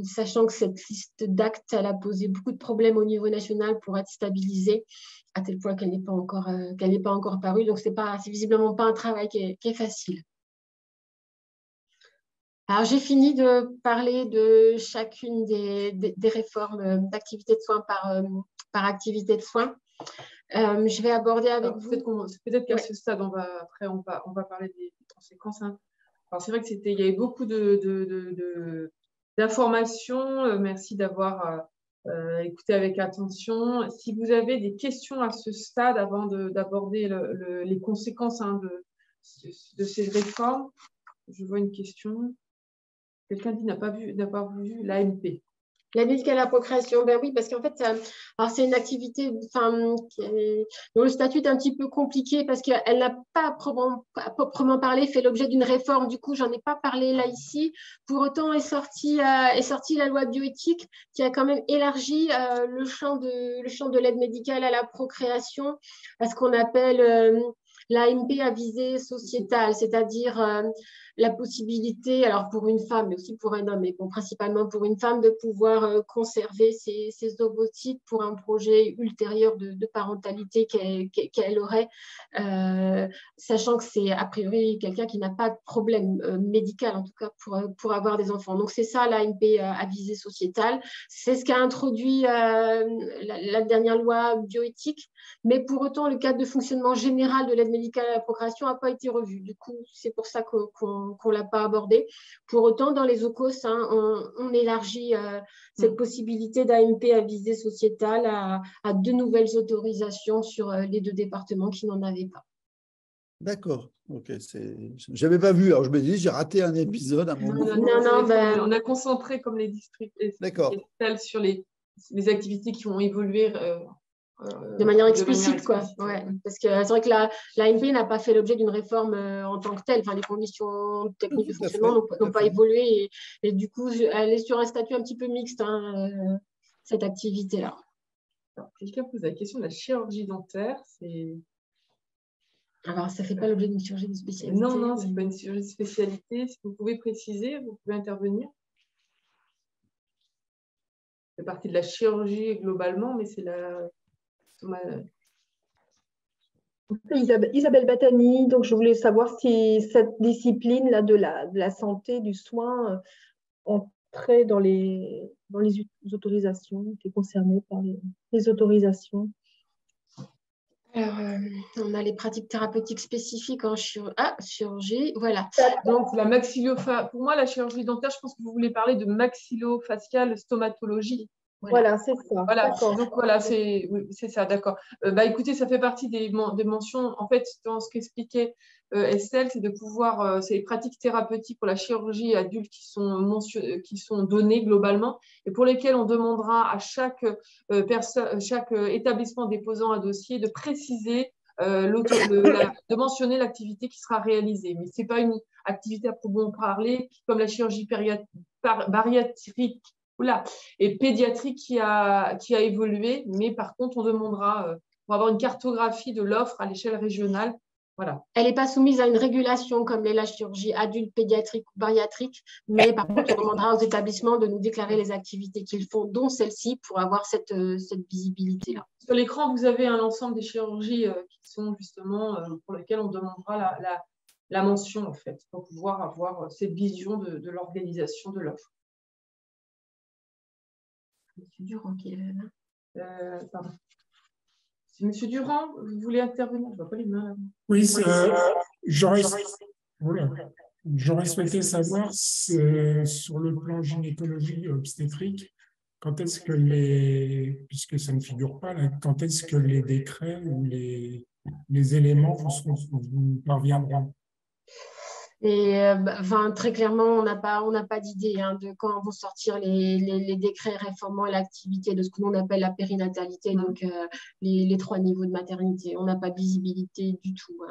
sachant que cette liste d'actes, elle a posé beaucoup de problèmes au niveau national pour être stabilisée, à tel point qu'elle n'est pas encore parue. Donc, c'est visiblement pas un travail qui est facile. Alors, j'ai fini de parler de chacune des réformes d'activité de soins par activité de soins. Je vais aborder avec vous. Peut-être qu'à ce stade, on va parler des conséquences. Hein. Alors, c'est vrai qu'il y avait beaucoup d'informations. Merci d'avoir écouté avec attention. Si vous avez des questions à ce stade avant d'aborder les conséquences de ces réformes, je vois une question. Quelqu'un dit d'avoir vu l'AMP. La médicale à la procréation, ben oui, parce qu'en fait, c'est une activité dont le statut est un petit peu compliqué parce qu'elle n'a pas proprement parlé fait l'objet d'une réforme. Du coup, j'en ai pas parlé là ici. Pour autant, est sortie la loi bioéthique qui a quand même élargi le champ de l'aide médicale à la procréation à ce qu'on appelle l'AMP à visée sociétale, c'est-à-dire la possibilité, alors pour une femme, mais aussi pour un homme, mais bon, principalement pour une femme, de pouvoir conserver ses ovocytes pour un projet ultérieur de parentalité qu'elle aurait, sachant que c'est a priori quelqu'un qui n'a pas de problème médical, en tout cas pour avoir des enfants. Donc c'est ça l'AMP à visée sociétale. C'est ce qu'a introduit la dernière loi bioéthique, mais pour autant, le cadre de fonctionnement général de l'aide médicale à la procréation n'a pas été revu. Du coup, c'est pour ça qu'on ne l'a pas abordé. Pour autant, dans les OCOS, on élargit cette possibilité d'AMP à visée sociétale à 2 nouvelles autorisations sur les 2 départements qui n'en avaient pas. D'accord. Ok. Je n'avais pas vu. Alors, je me dis, j'ai raté un épisode à mon moment. On a concentré comme les districts sur les activités qui ont évolué de manière explicite, quoi. Ouais. Parce que c'est vrai que l'AMP n'a pas fait l'objet d'une réforme en tant que telle. Enfin, les conditions techniques de fonctionnement n'ont pas évolué et du coup, elle est sur un statut un petit peu mixte, cette activité-là. Quelqu'un pose la question de la chirurgie dentaire. Alors, ça ne fait pas l'objet d'une chirurgie de spécialité. Non, ce n'est pas une chirurgie de spécialité. Si vous pouvez préciser, vous pouvez intervenir. C'est partie de la chirurgie globalement, mais c'est la... Isabelle Battani, donc je voulais savoir si cette discipline-là de la santé, du soin, entrait dans les autorisations, était concernée par les autorisations. Alors, on a les pratiques thérapeutiques spécifiques en chirurgie, voilà. Donc, pour moi, la chirurgie dentaire, je pense que vous voulez parler de maxillofaciale stomatologie. Voilà, c'est ça. Voilà, donc voilà, c'est ça, d'accord. Écoutez, ça fait partie des mentions. En fait, dans ce qu'expliquait Estelle, c'est de pouvoir, c'est les pratiques thérapeutiques pour la chirurgie adulte qui sont données globalement et pour lesquelles on demandera à chaque établissement déposant un dossier de préciser, de mentionner l'activité qui sera réalisée. Mais ce n'est pas une activité à proprement parler, comme la chirurgie bariatrique et pédiatrique qui a évolué, mais par contre, on demandera pour avoir une cartographie de l'offre à l'échelle régionale. Voilà. Elle n'est pas soumise à une régulation comme la chirurgie adulte, pédiatrique ou bariatrique, mais par contre, on demandera aux établissements de nous déclarer les activités qu'ils font, dont celle-ci, pour avoir cette visibilité-là. Sur l'écran, vous avez un ensemble des chirurgies qui sont justement pour lesquelles on demandera la mention, en fait, pour pouvoir avoir cette vision de l'organisation de l'offre. Monsieur Durand qui est là. Pardon. C'est Monsieur Durand, vous voulez intervenir? Je ne vois pas les mains là. Oui, j'aurais souhaité savoir sur le plan gynécologie obstétrique, quand est-ce que puisque ça ne figure pas là, quand est-ce que les décrets ou les les éléments vous parviendront. Et très clairement, on n'a pas d'idée de quand vont sortir les décrets réformant l'activité de ce que l'on appelle la périnatalité, donc les 3 niveaux de maternité. On n'a pas de visibilité du tout.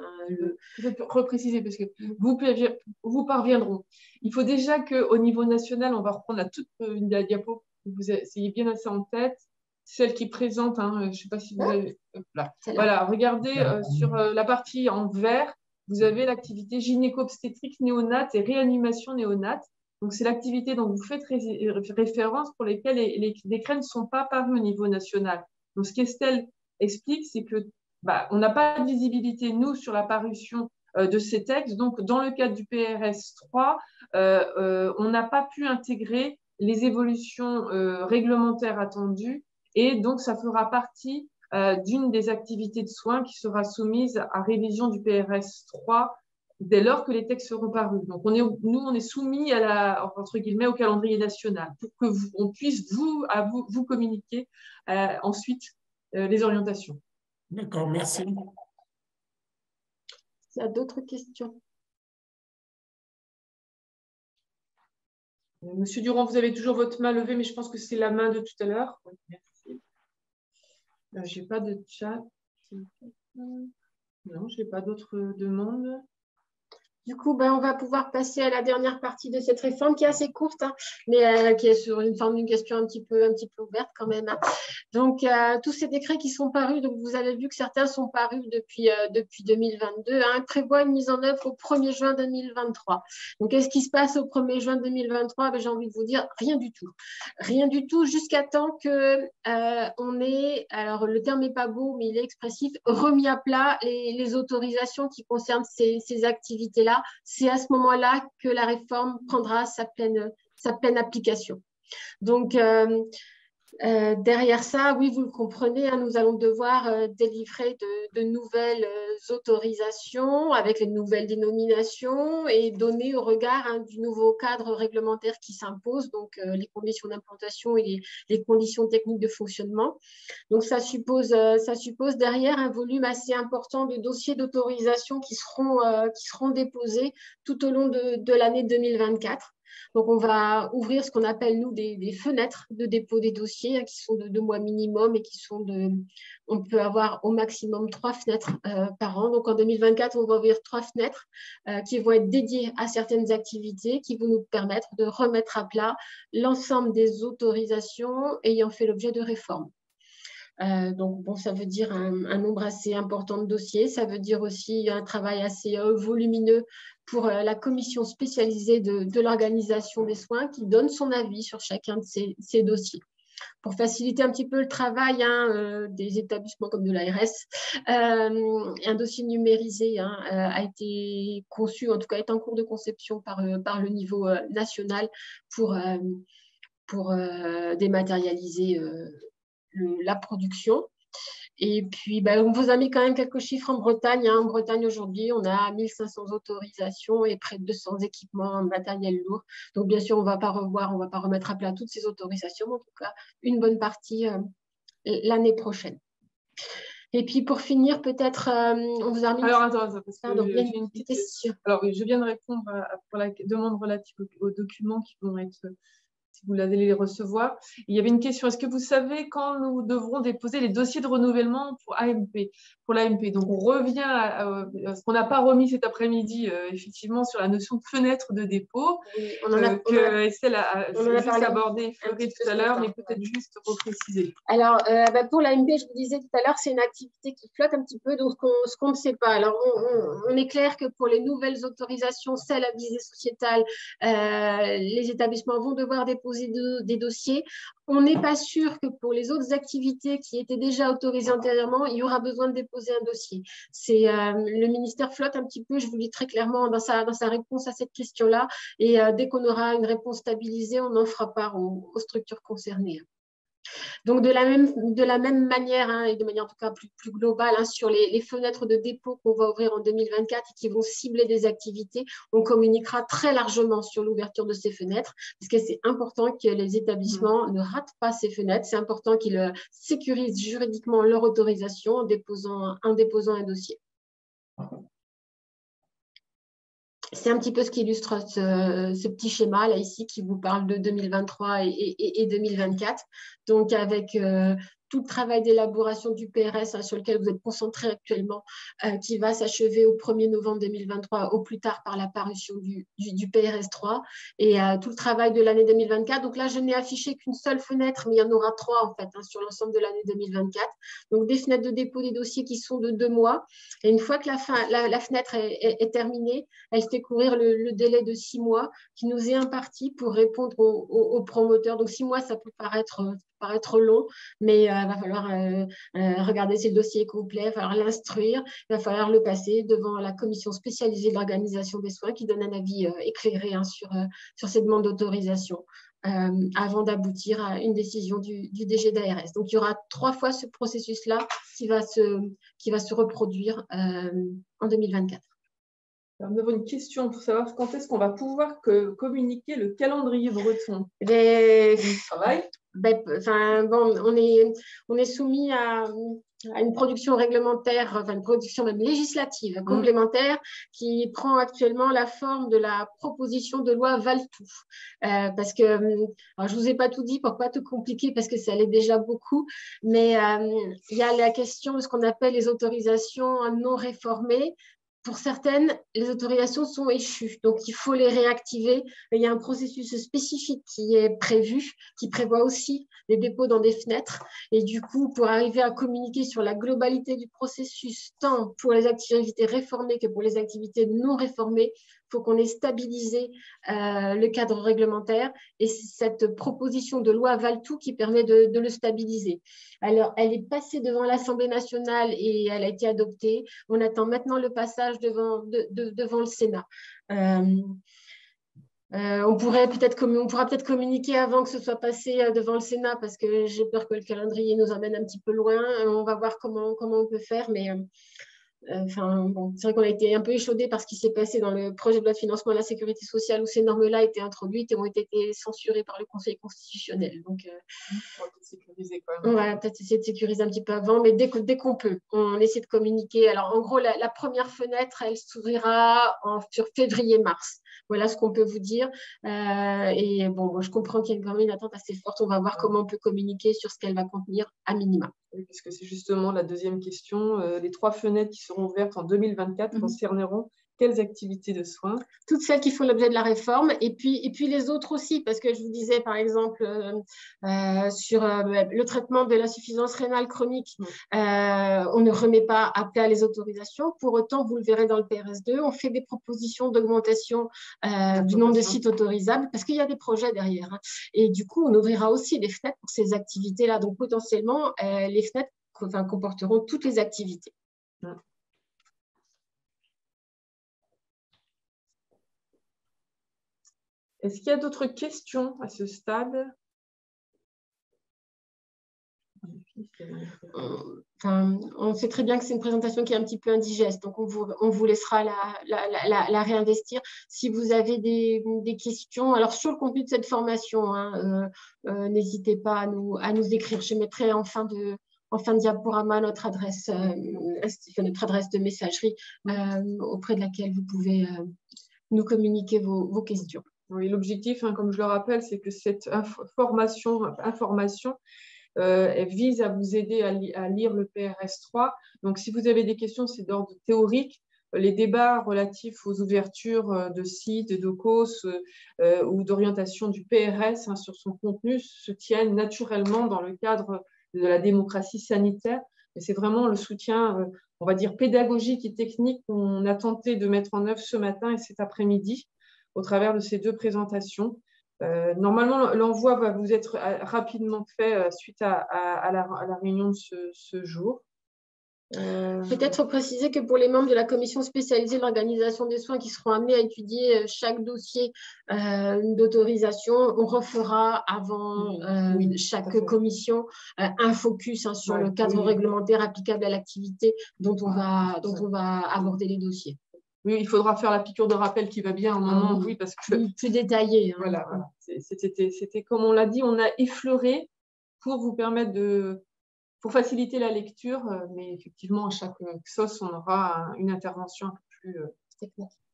Je vais repréciser parce que vous parviendront. Il faut déjà qu'au niveau national, on va reprendre la diapo, que vous ayez bien assez en tête, celle qui présente, je ne sais pas si vous avez... Là. Voilà, regardez sur la partie en vert, vous avez l'activité gynéco-obstétrique néonate et réanimation néonate. Donc, c'est l'activité dont vous faites référence pour lesquelles les décrets ne sont pas parus au niveau national. Donc, ce qu'Estelle explique, c'est que on n'a pas de visibilité, nous, sur la parution de ces textes. Donc, dans le cadre du PRS 3, on n'a pas pu intégrer les évolutions réglementaires attendues. Et donc, ça fera partie d'une des activités de soins qui sera soumise à révision du PRS 3 dès lors que les textes seront parus. Donc, on est soumis entre guillemets, au calendrier national pour que on puisse vous communiquer ensuite les orientations. D'accord, merci. Il y a d'autres questions? Monsieur Durand, vous avez toujours votre main levée, mais je pense que c'est la main de tout à l'heure. Oui, merci. Je n'ai pas de chat. Non, je n'ai pas d'autres demandes. Du coup, on va pouvoir passer à la dernière partie de cette réforme qui est assez courte, mais qui est sur une forme d'une question un petit peu ouverte quand même. Donc, tous ces décrets qui sont parus, donc vous avez vu que certains sont parus depuis 2022, prévoient une mise en œuvre au 1er juin 2023. Donc, qu'est-ce qui se passe au 1er juin 2023? J'ai envie de vous dire rien du tout. Rien du tout jusqu'à temps que on ait, alors le terme n'est pas beau, mais il est expressif, remis à plat les autorisations qui concernent ces activités-là. C'est à ce moment-là que la réforme prendra sa pleine application. Donc, derrière ça, oui, vous le comprenez, nous allons devoir délivrer de nouvelles autorisations avec les nouvelles dénominations et donner au regard du nouveau cadre réglementaire qui s'impose, donc les conditions d'implantation et les conditions techniques de fonctionnement. Donc, ça suppose derrière un volume assez important de dossiers d'autorisation qui seront déposés tout au long de l'année 2024. Donc, on va ouvrir ce qu'on appelle, nous, des fenêtres de dépôt des dossiers qui sont de 2 mois minimum et on peut avoir au maximum 3 fenêtres par an. Donc, en 2024, on va ouvrir 3 fenêtres qui vont être dédiées à certaines activités qui vont nous permettre de remettre à plat l'ensemble des autorisations ayant fait l'objet de réformes. Donc, ça veut dire un nombre assez important de dossiers. Ça veut dire aussi un travail assez volumineux pour la commission spécialisée de l'organisation des soins qui donne son avis sur chacun de ces dossiers. Pour faciliter un petit peu le travail des établissements comme de l'ARS, un dossier numérisé a été conçu, en tout cas est en cours de conception par le niveau national pour dématérialiser la production. Et puis, on vous a mis quand même quelques chiffres en Bretagne. En Bretagne, aujourd'hui, on a 1500 autorisations et près de 200 équipements en matériel lourd. Donc, bien sûr, on ne va pas remettre à plat toutes ces autorisations, mais en tout cas, une bonne partie l'année prochaine. Et puis, pour finir, peut-être, on vous a mis... Alors, attends, parce que j'ai une petite question. Alors, oui, je viens de répondre pour la demande relative aux documents qui vont être... si vous allez les recevoir. Il y avait une question, est-ce que vous savez quand nous devrons déposer les dossiers de renouvellement pour l'AMP? Donc, on revient à ce qu'on n'a pas remis cet après-midi, effectivement, sur la notion de fenêtre de dépôt, que Estelle a juste abordé, Fleury tout à l'heure, mais peut-être juste repréciser. Alors, pour l'AMP, je vous disais tout à l'heure, c'est une activité qui flotte un petit peu, donc ce qu'on ne sait pas. Alors, on est clair que pour les nouvelles autorisations, celles à visée sociétale, les établissements vont devoir déposer des dossiers. On n'est pas sûr que pour les autres activités qui étaient déjà autorisées antérieurement, il y aura besoin de déposer un dossier. Le ministère flotte un petit peu, je vous le dis très clairement, dans sa réponse à cette question-là. Et dès qu'on aura une réponse stabilisée, on en fera part aux structures concernées. Donc, de la même manière, hein, et de manière en tout cas plus globale, hein, sur les fenêtres de dépôt qu'on va ouvrir en 2024 et qui vont cibler des activités, on communiquera très largement sur l'ouverture de ces fenêtres, parce que c'est important que les établissements ne ratent pas ces fenêtres. C'est important qu'ils sécurisent juridiquement leur autorisation en déposant un dossier. C'est un petit peu ce qui illustre ce petit schéma là ici qui vous parle de 2023 et 2024. Donc avec tout le travail d'élaboration du PRS, hein, sur lequel vous êtes concentré actuellement, qui va s'achever au 1er novembre 2023, au plus tard par la parution du PRS 3, et tout le travail de l'année 2024. Donc là, je n'ai affiché qu'une seule fenêtre, mais il y en aura 3 en fait, hein, sur l'ensemble de l'année 2024. Donc des fenêtres de dépôt des dossiers qui sont de 2 mois. Et une fois que la fenêtre est terminée, elle fait courir le délai de 6 mois qui nous est imparti pour répondre aux promoteurs. Donc 6 mois, ça peut paraître long, mais il va falloir regarder si le dossier est complet, il va falloir l'instruire, il va falloir le passer devant la commission spécialisée de l'organisation des soins qui donne un avis éclairé, hein, sur ces demandes d'autorisation avant d'aboutir à une décision du DG d'ARS. Donc, il y aura 3 fois ce processus-là qui va se reproduire en 2024. Alors, nous avons une question pour savoir quand est-ce qu'on va pouvoir communiquer le calendrier breton du travail. On est soumis à une production réglementaire, enfin une production même législative complémentaire qui prend actuellement la forme de la proposition de loi Valtou. Parce que, alors je ne vous ai pas tout dit pour ne pas tout compliquer parce que ça allait déjà beaucoup, mais il y a la question de ce qu'on appelle les autorisations non réformées. Pour certaines, les autorisations sont échues, donc il faut les réactiver. Il y a un processus spécifique qui est prévu, qui prévoit aussi les dépôts dans des fenêtres. Et du coup, pour arriver à communiquer sur la globalité du processus, tant pour les activités réformées que pour les activités non réformées, il faut qu'on ait stabilisé le cadre réglementaire. Et c'est cette proposition de loi Valtou qui permet de le stabiliser. Alors, elle est passée devant l'Assemblée nationale et elle a été adoptée. On attend maintenant le passage devant le Sénat. On pourra peut-être communiquer avant que ce soit passé devant le Sénat parce que j'ai peur que le calendrier nous emmène un petit peu loin. On va voir comment on peut faire, mais c'est vrai qu'on a été un peu échaudé par ce qui s'est passé dans le projet de loi de financement de la sécurité sociale où ces normes-là étaient introduites et ont été censurées par le Conseil constitutionnel. Donc, on va peut-être essayer de sécuriser un petit peu avant, mais dès qu'on peut, on essaie de communiquer. Alors, en gros, la première fenêtre, elle s'ouvrira sur février-mars. Voilà ce qu'on peut vous dire. Et bon, je comprends qu'il y a quand même une attente assez forte. On va voir comment on peut communiquer sur ce qu'elle va contenir à minima. Oui, parce que c'est justement la deuxième question. Les 3 fenêtres qui seront ouvertes en 2024 concerneront quelles activités de soins? Toutes celles qui font l'objet de la réforme et puis les autres aussi, parce que je vous disais par exemple sur le traitement de l'insuffisance rénale chronique, on ne remet pas à plat les autorisations. Pour autant, vous le verrez dans le PRS2, on fait des propositions d'augmentation du nombre de sites autorisables parce qu'il y a des projets derrière. Hein. Et du coup, on ouvrira aussi les fenêtres pour ces activités-là. Donc potentiellement, les fenêtres comporteront toutes les activités. Est-ce qu'il y a d'autres questions à ce stade? On sait très bien que c'est une présentation qui est un petit peu indigeste, donc on vous laissera la réinvestir. Si vous avez des questions, alors sur le contenu de cette formation, hein, n'hésitez pas à nous écrire. Je mettrai en fin de diaporama notre adresse de messagerie auprès de laquelle vous pouvez nous communiquer vos questions. Oui, l'objectif, hein, comme je le rappelle, c'est que cette information elle vise à vous aider à lire le PRS 3. Donc, si vous avez des questions, c'est d'ordre théorique. Les débats relatifs aux ouvertures de sites, de DOCOS ou d'orientation du PRS, hein, sur son contenu se tiennent naturellement dans le cadre de la démocratie sanitaire. Et c'est vraiment le soutien, on va dire, pédagogique et technique qu'on a tenté de mettre en œuvre ce matin et cet après-midi au travers de ces 2 présentations. Normalement, l'envoi va vous être rapidement fait suite à la réunion de ce jour. Peut-être préciser que pour les membres de la commission spécialisée de l'organisation des soins qui seront amenés à étudier chaque dossier d'autorisation, on refera avant chaque commission un focus sur le cadre réglementaire applicable à l'activité dont on va aborder les dossiers. Oui, il faudra faire la piqûre de rappel qui va bien au moment, oui, parce que… Plus détaillé. Voilà. C'était, comme on l'a dit, on a effleuré pour vous permettre pour faciliter la lecture, mais effectivement, à chaque XOS, on aura une intervention un peu plus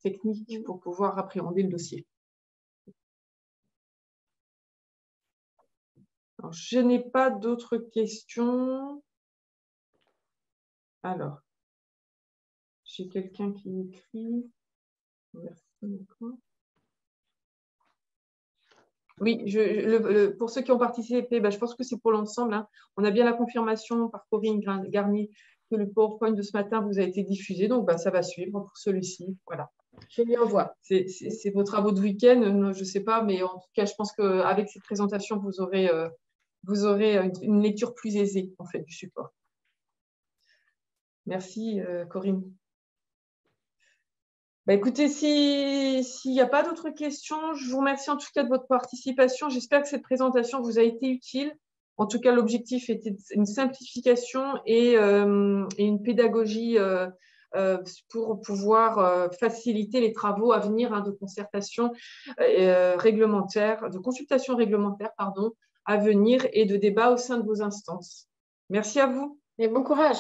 technique pour pouvoir appréhender le dossier. Alors, je n'ai pas d'autres questions. Alors, j'ai quelqu'un qui écrit. Merci. Oui, pour ceux qui ont participé, je pense que c'est pour l'ensemble. Hein. On a bien la confirmation par Corinne Garnier que le PowerPoint de ce matin vous a été diffusé. Donc, ça va suivre pour celui-ci. Voilà. Je lui envoie. C'est vos travaux de week-end, je ne sais pas, mais en tout cas, je pense qu'avec cette présentation, vous aurez une lecture plus aisée en fait, du support. Merci, Corinne. Écoutez, s'il n'y a pas d'autres questions, je vous remercie en tout cas de votre participation. J'espère que cette présentation vous a été utile. En tout cas, l'objectif était une simplification et une pédagogie pour pouvoir faciliter les travaux à venir de concertation réglementaire, de consultation réglementaire, à venir et de débat au sein de vos instances. Merci à vous. Et bon courage.